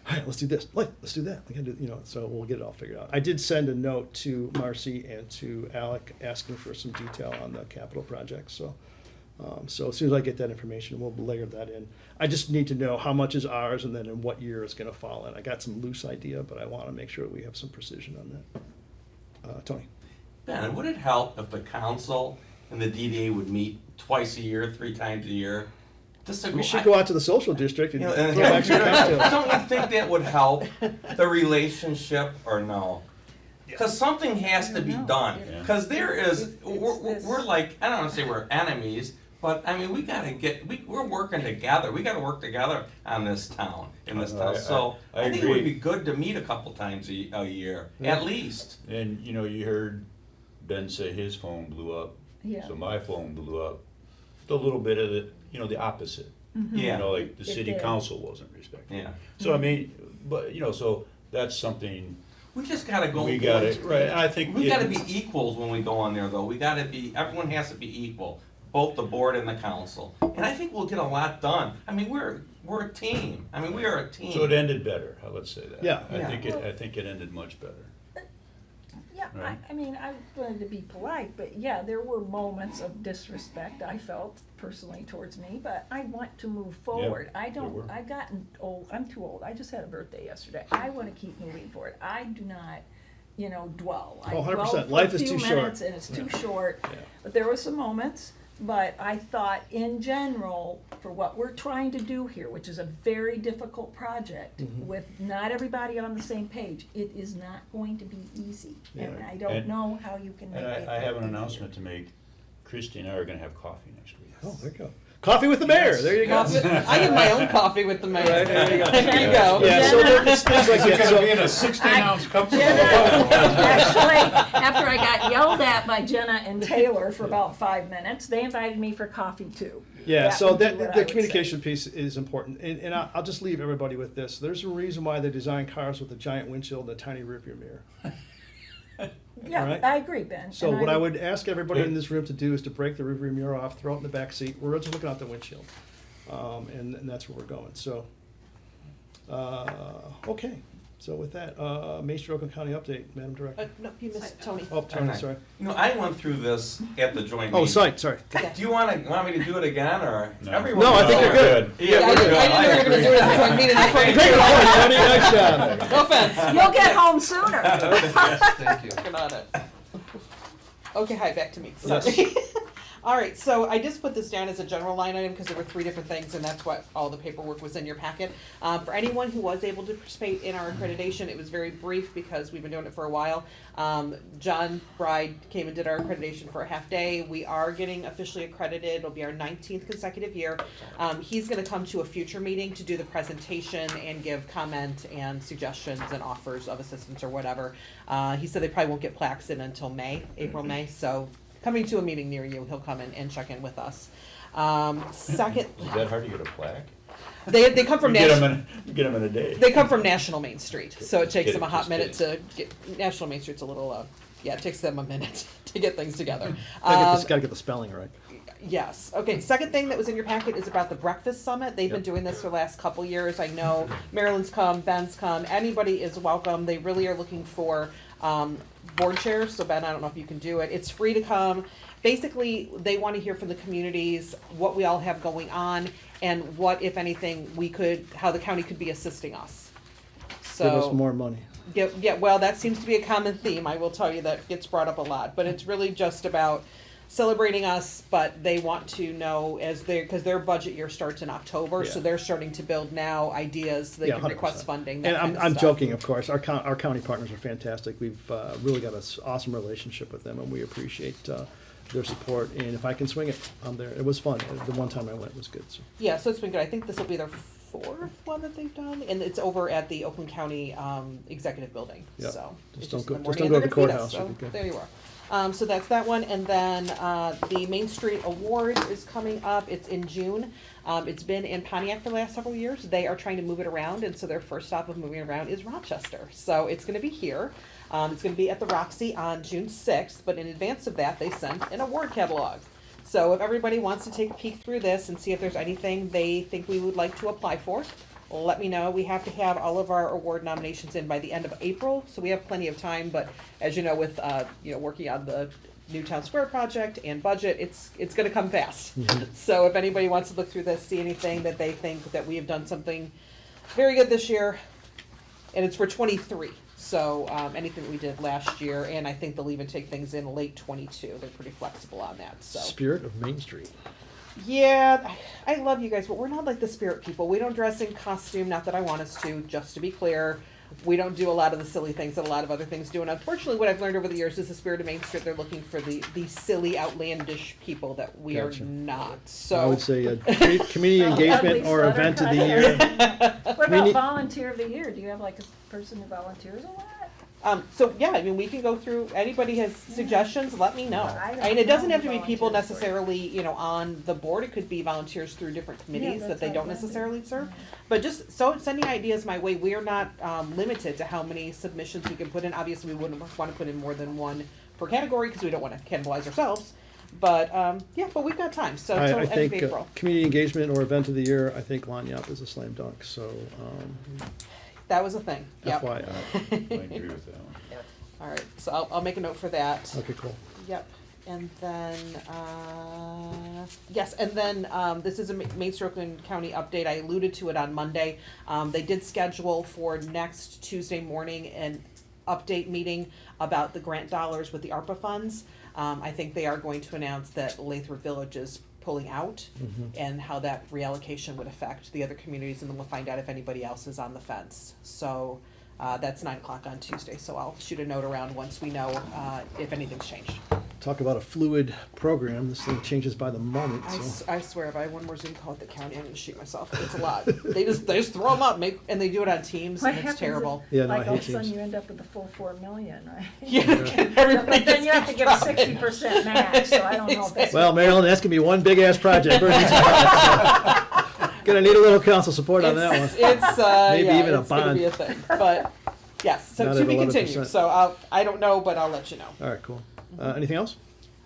all right, let's do this, let's do that. We can do, so we'll get it all figured out. I did send a note to Marcy and to Alec asking for some detail on the capital project, so as soon as I get that information, we'll layer that in. I just need to know how much is ours, and then in what year it's going to fall in. I got some loose idea, but I want to make sure we have some precision on that. Tony. Ben, would it help if the council and the DDA would meet twice a year, 3 times a year? We should go out to the social district and throw and extra cocktails. Don't you think that would help the relationship, or no? Because something has to be done. Because we're like, I don't want to say we're enemies, But, I mean, we gotta we're working together, we gotta work together on this town, in this town, so I I think it would agree. be good to meet a couple times a year, Yeah. at least. And, you know, you heard Ben say his phone blew up, Yeah. so my phone blew up. A little bit of the, you know, the opposite. Yeah. You know, like the It city did. council wasn't respected. Yeah. So, I mean, but, you know, so that's something We just gotta go. we got it, right, and I think. We it- gotta be equals when we go on there, though. Everyone has to be equal, both the board and the council. And I think we'll get a lot done. I mean, we're a team. I mean, we are a team. So it ended better, let's say that. Yeah. Yeah. I think it ended much better. Yeah, Right. I mean, I wanted to be polite, but yeah, there were moments of disrespect I felt personally towards me, but I want to move forward. were. I've gotten old, I'm too old, I just had a birthday yesterday. I wanna keep moving forward. I do not, dwell. I Oh, 100%. dwell for Life a is few too short. minutes and it's too short. Yeah. But there were some moments, but I thought in general, for what we're trying to do here, which is a very difficult project, Mm-hmm. with not everybody on the same page, it is not going to be easy. And Yeah. I don't And- know how you can make And it. I have an easier. announcement to make. Christy and I are gonna have coffee next week. Oh, there you go. Coffee with the mayor, there you go. I get my own coffee with the mayor. Right, there you go. There you go. Yeah, so there's things like that, so. in a 16-ounce cup. Actually, after I got yelled at by Jenna and Taylor for about 5 minutes, they invited me for coffee too. Yeah, That so would be that, what I the would communication piece is important, and I'll just leave everybody with this. There's a reason why they design cars with a giant windshield and a tiny rearview mirror. Yeah, Alright. I agree, Ben. So and what I would ask everybody in this room to do is to break the rearview mirror off, throw it in the back seat. We're just looking out the windshield, and that's where we're going. So, okay. So with that, Main Street Oakland County update, Madam Director. No, you missed Tony. Oh, Tony, Okay. sorry. I went through this at the joint Oh, meeting. site, sorry. Do you want me to do it again, or? No. Everyone No, I think you're good. Yeah, I we're didn't good. know you were gonna do it at the joint meeting. That's why I Take it away, Tony, nice job. No offense. You'll get home sooner. Thank you. Working on it. Okay, hi, back to me. Yes. Sorry. All right, so I just put this down as a general line item because there were 3 different things, and that's what all the paperwork was in your packet. For anyone who was able to participate in our accreditation, it was very brief because we've been doing it for a while. John Bride came and did our accreditation for a half day. We are getting officially accredited. It'll be our 19th consecutive year. He's going to come to a future meeting to do the presentation and give comment and suggestions and offers of assistance or whatever. He said they probably won't get plaques in until April, May, so coming to a meeting near you, he'll come in and check in with us. Second, Is that hard to get a plaque? they come from You get national. them in a day. They come from National Main Street, so it takes Kidding, them a hot just minute to get. National Main Street's a little, it takes them a minute to get things together. Gotta get the spelling right. Yes. Okay. Second thing that was in your packet is about the breakfast summit. They've been Yep. doing this for the last couple years. I know Marilyn's come, Ben's come. Anybody is welcome. They really are looking for board chairs. So Ben, I don't know if you can do it. It's free to come. Basically, they want to hear from the communities what we all have going on and what, if anything, how the county could be assisting us. So Give us more money. yeah, well, that seems to be a common theme. I will tell you that gets brought up a lot, but it's really just about celebrating us. But they want to know because their budget year starts in October, so Yeah. they're starting to build now ideas. So they Yeah, can 100%. request funding. That And kind of I'm stuff. joking, of course. Our county partners are fantastic. We've really got an awesome relationship with them, and we appreciate their support. And if I can swing it, I'm there. It was fun. The one time I went was good. So. Yeah, so it's been good. I think this will be their 4th one that they've done, and it's over at the Oakland County Executive Building. Yep. So Just it's don't in go- the just morning, don't and go to they're the gonna feed us, courthouse. so You'll be good. there you are. So that's that one, and then the Main Street Awards is coming up. It's in June. It's been in Pontiac for the last several years. They are trying to move it around, and so their first stop of moving around is Rochester. So it's going to be here. It's going to be at the Roxy on June 6th, but in advance of that, they sent an award catalog. So if everybody wants to take a peek through this and see if there's anything they think we would like to apply for, let me know. We have to have all of our award nominations in by the end of April, so we have plenty of time. But as you know, with working on the new town square project and budget, it's going to come fast. So if anybody wants to look through this, see anything that they think that we have done something very good this year, and it's for 23. So anything we did last year, and I think they'll even take things in late 22. They're pretty flexible on that. So. Spirit of Main Street. Yeah, I love you guys, but we're not like the spirit people. We don't dress in costume, not that I want us to, just to be clear. we don't do a lot of the silly things that a lot of other things do. And unfortunately, what I've learned over the years is the Spirit of Main Street, they're looking for the silly, outlandish people that we Gotcha. are not. So I would say a community engagement or event of the year. What about Community- volunteer of the year? Do you have like a person who volunteers a lot? So yeah, I mean, we can go through, anybody has suggestions, let me know. I don't And it doesn't know have to be people volunteers for it. necessarily, you know, on the board, it could be volunteers through different committees that that's they how don't it would be. necessarily serve. But just, so sending ideas my way, we're not, limited to how many submissions we can put in, obviously we wouldn't wanna put in more than one per category, cause we don't wanna cannibalize ourselves. But, yeah, but we've got time, so till I end of think April. community engagement or event of the year, I think Lanyap is a slam dunk, so That was a thing, yep. FYI. I agree with that one. All right, so I'll make a note for that. Okay, cool. Yep, and then, yes, and then, this is a Main Street Oakland County update, I alluded to it on Monday. They did schedule for next Tuesday morning an update meeting about the grant dollars with the ARPA funds. I think they are going to announce that Lathrop Village is pulling out and how that reallocation would affect the other communities, and then we'll find out if anybody else is on the fence. So, that's 9 o'clock on Tuesday, so I'll shoot a note around once we know if anything's changed. Talk about a fluid program. This thing changes by the moment, so. I swear, if I had one more Zoom call at the county, I'm gonna shoot myself. It's a lot. They just throw them up, and they do it on Teams, What and it's happens terrible. Yeah, no, I Like all hate of a sudden Teams. you end up with the full 4 million, right? Yeah, everybody But then you have to give a just keeps 60% match, so I don't know if that's. Well, Marilyn, that's gonna be one big ass project. We're gonna need a little council support on that one. It's Maybe yeah, even a it's gonna be a bond. thing, but yes, so Not to at be 11%. continued. So I don't know, but I'll let you know. All right, cool. Anything else?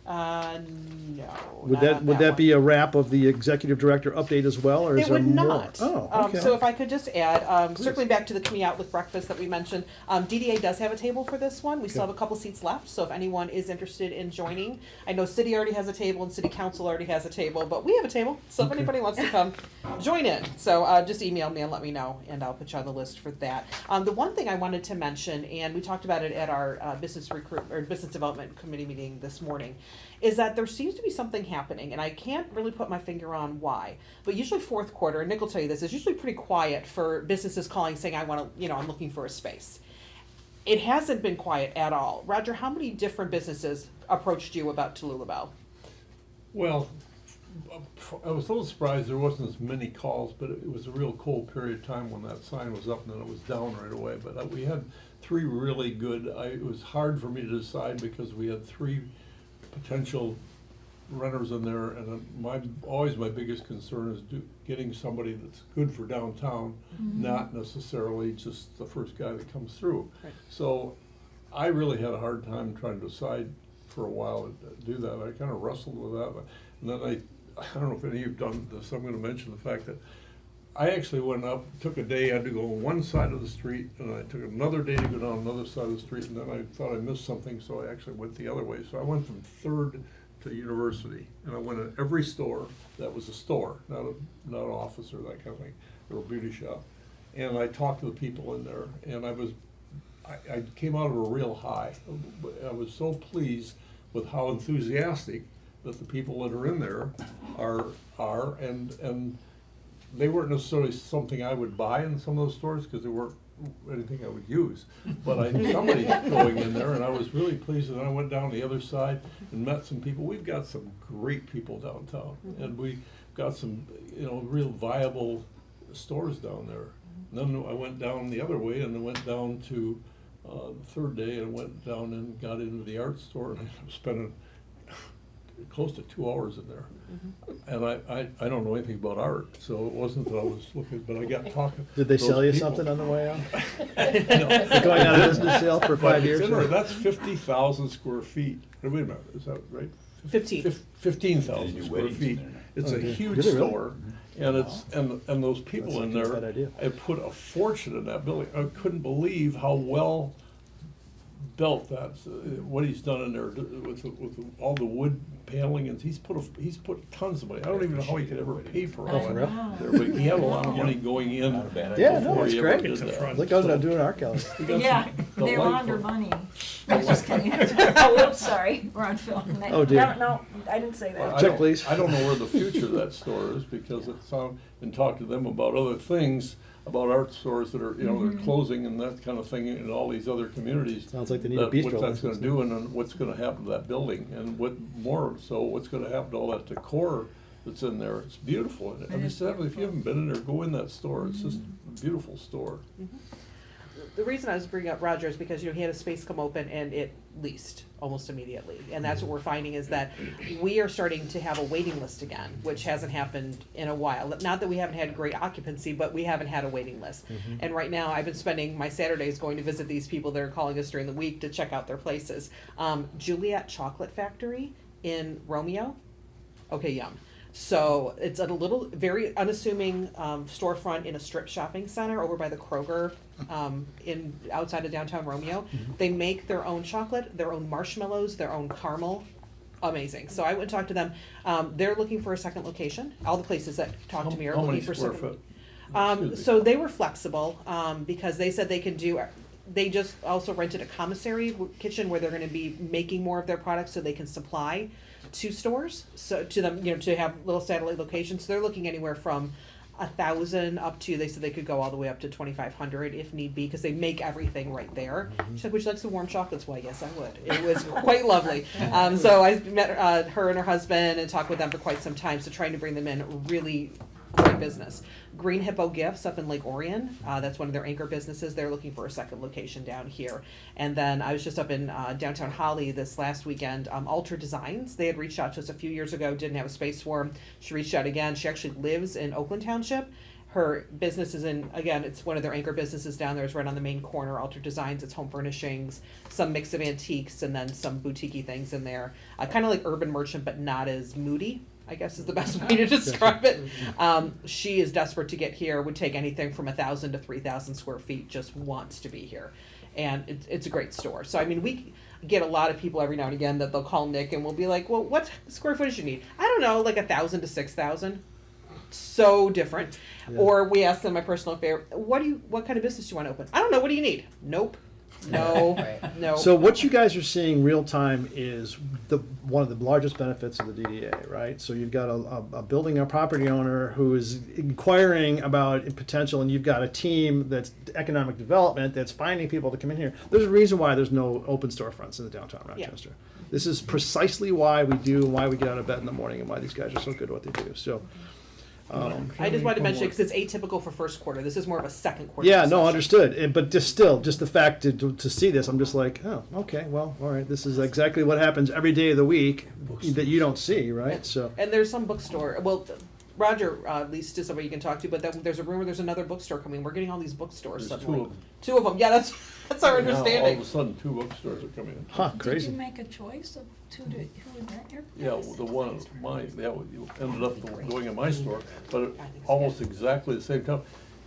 No. Would not on that one. be a wrap of the executive director update as well, or is It there would more? not. Oh, okay. So if I could just add, circling back to the community outlook breakfast that we mentioned, DDA does have a table for this one. We still have a couple seats left, so if anyone is interested in joining, I know city already has a table and city council already has a table, but we have a table. So if anybody wants to come, join in. So just email me and let me know, and I'll put you on the list for that. The one thing I wanted to mention, and we talked about it at our business development committee meeting this morning, is that there seems to be something happening, and I can't really put my finger on why, but usually fourth quarter, and Nick will tell you this, is usually pretty quiet for businesses calling saying, I want to, I'm looking for a space. It hasn't been quiet at all. Roger, how many different businesses approached you about Tallulah Bell? Well, I was a little surprised there wasn't as many calls, but it was a real cold period of time when that sign was up and then it was down right away. But we had 3 really good, it was hard for me to decide because we had 3 potential renters in there, and always my biggest concern is getting somebody that's good for downtown, not necessarily just the first guy that comes through. Right. So I really had a hard time trying to decide for a while to do that. I kind of wrestled with that, and then I don't know if any of you have done this. I'm going to mention the fact that I actually went up, took a day, I had to go on one side of the street, and I took another day to go down another side of the street, and then I thought I missed something, so I actually went the other way. So I went from 3rd to University, and I went in every store that was a store, not an office or that kind of thing, or a beauty shop. And I talked to the people in there, and I came out of a real high. I was so pleased with how enthusiastic that the people that are in there are, and they weren't necessarily something I would buy in some of those stores because they weren't anything I would use. But I knew somebody going in there, and I was really pleased. And I went down the other side and met some people. We've got some great people downtown, and we got some, real viable stores down there. And then I went down the other way, and I went down to the 3rd day, and went down and got into the art store, and I spent close to 2 hours in there. And I don't know anything about art, so it wasn't that I was looking, but I got talking. Did they to sell those you people. something on the way out? No. Going out of business sale for 5 years? That's 50,000 square feet. Wait a minute, is that right? 15,000 square feet. It's a huge Really? store, and it's, and those people That's in not a there, bad idea. I put a fortune in that building. I couldn't believe how well built that's, what he's done in there with all the wood paneling, and he's put tons of money. I don't even know how he could ever pay for all for that real? there, but he had a lot of money going in Yeah, no, before it's he ever great. did that. Look, I'm doing an art gallery. He got Yeah, some they launder delightful- money. I'm just kidding. Oh, whoops, sorry, we're on film. Oh, dear. No, I didn't say Well, that. I Check, don't- please. I don't know where the future of that store is, because and talked to them about other things. about art stores that are, they're closing and that kind of thing in all these other communities. Sounds like they need a What bistro that's gonna license. do and then what's gonna happen to that building and what's gonna happen to all that decor that's in there. It's beautiful. And if you haven't been in there, go in that store. It's just a beautiful store. The reason I was bringing up Roger is because, he had a space come open and it leased almost immediately. And that's what we're finding is that we are starting to have a waiting list again, which hasn't happened in a while. Not that we haven't had great occupancy, but we haven't had a waiting list. And right now I've been spending my Saturdays going to visit these people that are calling us during the week to check out their places. Juliet Chocolate Factory in Romeo. Okay, yum. So it's a little, very unassuming storefront in a strip shopping center over by the Kroger outside of downtown Romeo. They make their own chocolate, their own marshmallows, their own caramel. Amazing. So I went and talked to them. They're looking for a second location. All the places that talked to me are How many looking for square second. foot? So they were flexible because they said they can do. They just also rented a commissary kitchen where they're going to be making more of their products so they can supply to stores, so to them, to have little satellite locations. So they're looking anywhere from 1,000 up to, they said they could go all the way up to 2,500 if need be, because they make everything right there. She's like, would you like some warm chocolates? Why, yes, I would. It was quite lovely. So I met her and her husband and talked with them for quite some time, so trying to bring them in, really great business. Green Hippo Gifts up in Lake Orion, that's one of their anchor businesses. They're looking for a second location down here. And then I was just up in downtown Holly this last weekend. Alter Designs, they had reached out to us a few years ago, didn't have a space for them. She reached out again. She actually lives in Oakland Township. Her business is in, again, it's one of their anchor businesses down there. It's right on the main corner, Alter Designs. It's home furnishings, some mix of antiques, and then some boutique-y things in there. Kind of like Urban Merchant, but not as moody, I guess is the best way to describe it. She is desperate to get here, would take anything from 1,000 to 3,000 square feet, just wants to be here. And it's a great store. So, I mean, we get a lot of people every now and again that they'll call Nick and we'll be like, well, what square footage you need? I don't know, like 1,000 to 6,000. So different. Yeah. Or we ask them, my personal favorite, what kind of business do you want to open? I don't know, what do you need? Nope. No, Right. no. So what you guys are seeing real time is one of the largest benefits of the DDA, right? So you've got a building, a property owner who is inquiring about potential, and you've got a team that's economic development that's finding people to come in here. There's a reason why there's no open storefronts in the downtown Rochester. Yeah. This is precisely why we get out of bed in the morning, and why these guys are so good at what they do. So. I just wanted to mention it because it's atypical for first quarter. This is more of a second quarter. Yeah, no, discussion. understood. But just the fact to see this, I'm just like, oh, okay, well, all right. This is exactly what happens every day of the week that you don't see, right? So. And there's some bookstore. Well, Roger at least is somebody you can talk to, but there's a rumor there's another bookstore coming. We're getting all these bookstores There's suddenly. two of them. Two of them. Yeah, that's our Now, understanding. all of a sudden, 2 bookstores are coming in. Huh, Did crazy. you make a choice of who would rent your Yeah, place? the one of mine, ended up going in my store, but at almost exactly the same time.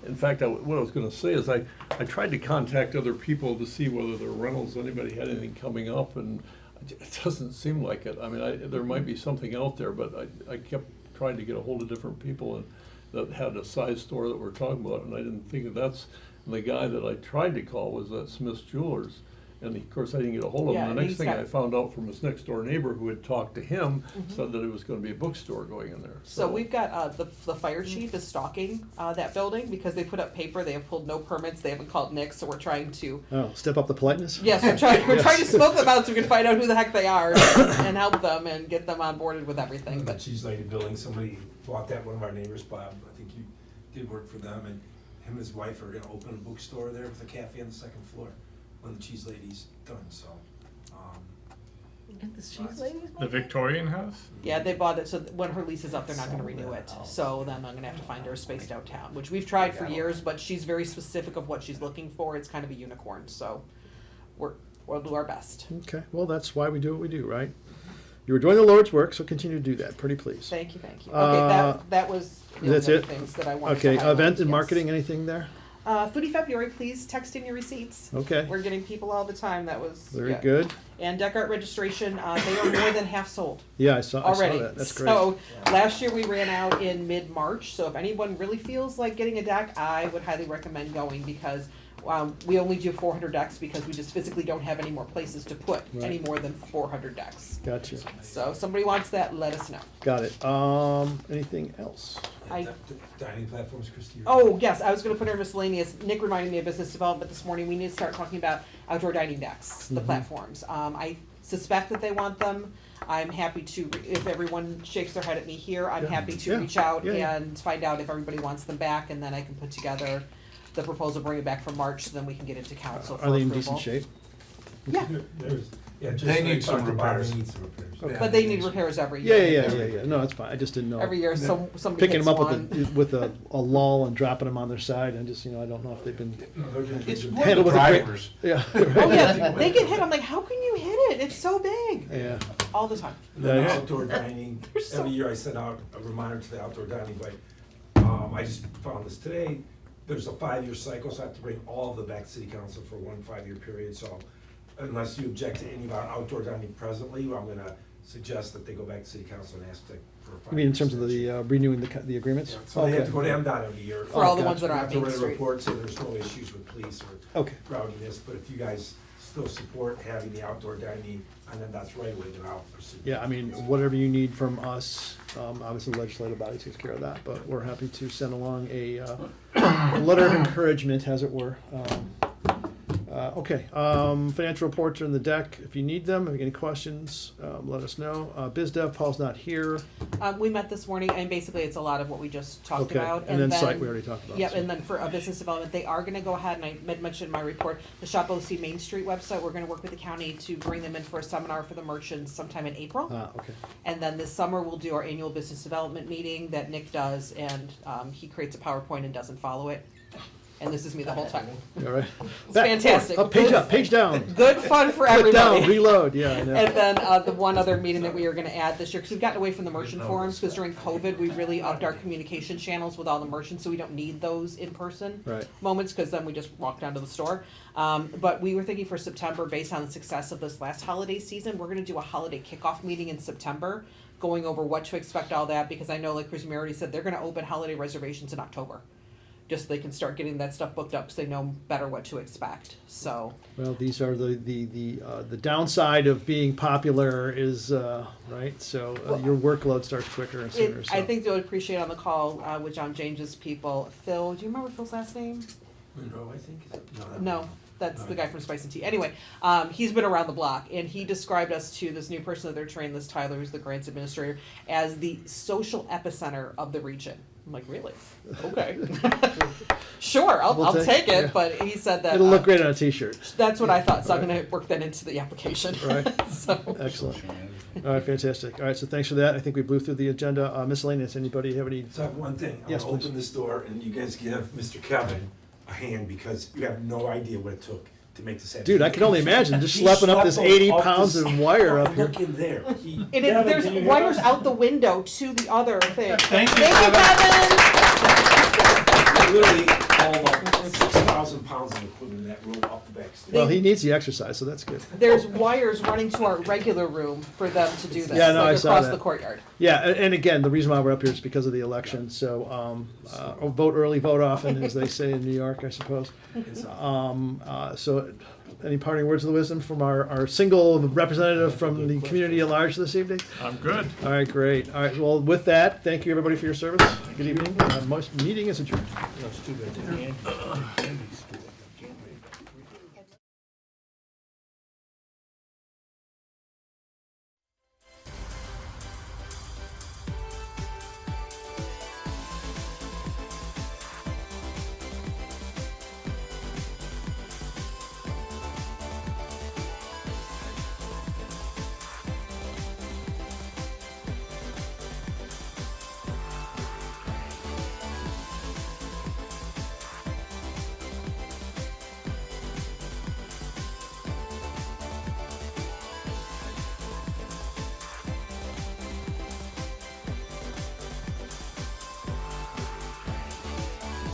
In fact, what I was gonna say is I tried to contact other people to see whether their rentals, anybody had anything coming up, and it doesn't seem like it. I mean, there might be something out there, but I kept trying to get a hold of different people that had a size store that we're talking about, and I didn't think that's, and the guy that I tried to call was at Smith's Jewelers. And of course, I didn't get a hold of him. Yeah, The and next he's thing got- I found out from his next door neighbor who had talked to him, said that it was gonna be a bookstore going in there. So we've got the fire chief is stalking that building because they put up paper. They have pulled no permits. They haven't called Nick, so we're trying to. Oh, step up the politeness. Yes, we're trying to smoke them out so we can find out who the heck they are and help them and get them onboarded with everything. The But Cheese Lady building, somebody bought that, one of our neighbors, Bob, I think you did work for them, and him and his wife are gonna open a bookstore there with a cafe on the second floor when the Cheese Lady's done, so. At the cheese ladies? The Victorian house? yeah, they bought it so that when her lease is up, they're not going to renew it. So then I'm going to have to find her a space downtown, which we've tried for years, but she's very specific of what she's looking for. It's kind of a unicorn, so we'll do our best. Okay, well, that's why we do what we do, right? You were doing the Lord's work, so continue to do that. Pretty please. Thank you. Okay, that was the That's only it? things that I wanted Okay, to highlight. event and Yes. marketing, anything there? Foodie February, please text in your receipts. Okay, We're getting people all the time. That was very yeah. good. And Deck Art registration, they are more than half sold Yeah, I saw already. that. That's great. So last year we ran out in mid-March. So if anyone really feels like getting a deck, I would highly recommend going because We only do 400 decks because we just physically don't have any more places to put Right. any more than 400 decks. Gotcha. So if somebody wants that, let us know. Got it. Anything else? Dining platforms, Christie? Oh, yes, I was gonna put in miscellaneous. Nick reminded me of business development this morning. We need to start talking about outdoor dining decks, the platforms. I suspect that they want them. I'm happy to, if everyone shakes their head at me here, I'm Yeah. happy to Yeah. reach out Yeah. and find out if everybody wants them back, and then I can put together the proposal, bring it back for March, so then we can get it to council for Are they in approval. decent shape? Yeah, They need some repairs. They need some repairs. but they need repairs every Yeah, year. yeah. No, that's fine. I just didn't know. Every year, somebody Picking hits them up one. with a lull and dropping them on their side, and just, I don't know if they've been No, they're doing It's good. more handled the with a great. drivers. Yeah. Oh yeah, they get hit. I'm like, how can you hit it? It's so big. Yeah. All the time. And then Yeah. outdoor dining, They're so- every year I send out a reminder to the outdoor dining, but, I just found this today. There's a 5-year cycle, so I have to bring all of them back to city council for one 5-year period, so unless you object to any of our outdoor dining presently, I'm gonna suggest that they go back to city council and ask for a 5-year. I mean, in terms of extension. the renewing the agreements? Yeah, so they have Okay. to go to MDOT every year. For all the gotcha. ones that are I on have to Main write a Street. report, so there's no issues with police or Okay. rowdiness, but if you guys still support having the outdoor dining, and then that's right away, then I'll pursue. Yeah, I mean, whatever you need from us, obviously the legislative body takes care of that, but we're happy to send along a letter of encouragement, as it were. Okay, financial reports are in the deck. If you need them, if you have any questions, let us know. Biz Dev, Paul's not here. We met this morning, and basically it's a lot of what we just talked Okay, about. and then site we already talked about, Yep, so. and then for business development, they are gonna go ahead, and I mentioned in my report, the Shop OC Main Street website, we're gonna work with the county to bring them in for a seminar for the merchants sometime in April. Okay. And then this summer, we'll do our annual business development meeting that Nick does, and he creates a PowerPoint and doesn't follow it. And this is me the whole time. All right. It's fantastic. Up, page Good- up, page down. Good fun for Click everybody. down, reload, yeah, I know. And then the one other meeting that we are gonna add this year, because we've gotten away from the merchant forums, because during COVID, we really upped our communication channels with all the merchants, so we don't need those in-person Right. moments, because then we just walk down to the store. But we were thinking for September, based on the success of this last holiday season, we're gonna do a holiday kickoff meeting in September, going over what to expect, all that, because I know, like Chris already said, they're gonna open holiday reservations in October. Just so they can start getting that stuff booked up, because they know better what to expect, so. Well, these are the downside of being popular is, right, so your workload starts quicker and sooner, so. I think they'll appreciate on the call with John James's people. Phil, do you remember Phil's last name? Monroe, I think, is it? No, that's the guy from Spice and Tea. Anyway, he's been around the block, and he described us to this new person that they're training, this Tyler, who's the grants administrator, as the social epicenter of the region. I'm like, really? Okay. Sure, I'll We'll take it, yeah. but he said that. It'll look great on a t-shirt. That's what I thought, so I'm gonna work that into the application. Right. So. Excellent. All right, fantastic. All right, so thanks for that. I think we blew through the agenda. Miscellaneous, anybody have any? So I have one thing, I Yes, wanna please. open this door and you guys give Mr. Kevin a hand because you have no idea what it took to make this happen. Dude, I can only imagine, just He schlepping up this schlepped 80 up pounds this- of wire up here. Look in there. He- And Kevin, there's can you hear wires us? out the window to the other thing. Thank you, Kevin! Literally all of 6,000 pounds of equipment in that room up the back stairs. Well, he needs the exercise, so that's good. There's wires running to our regular room for them to do this, Yeah, no, I like saw across that. the courtyard. Yeah, and again, the reason why we're up here is because of the election, so, vote early, vote often, as they say in New York, I suppose. So, any parting words of the wisdom from our single representative from the community at large this evening? I'm good. All right, great. All right, well, with that, thank you, everybody, for your service. Good evening. Most meeting is adjourned. That's too bad.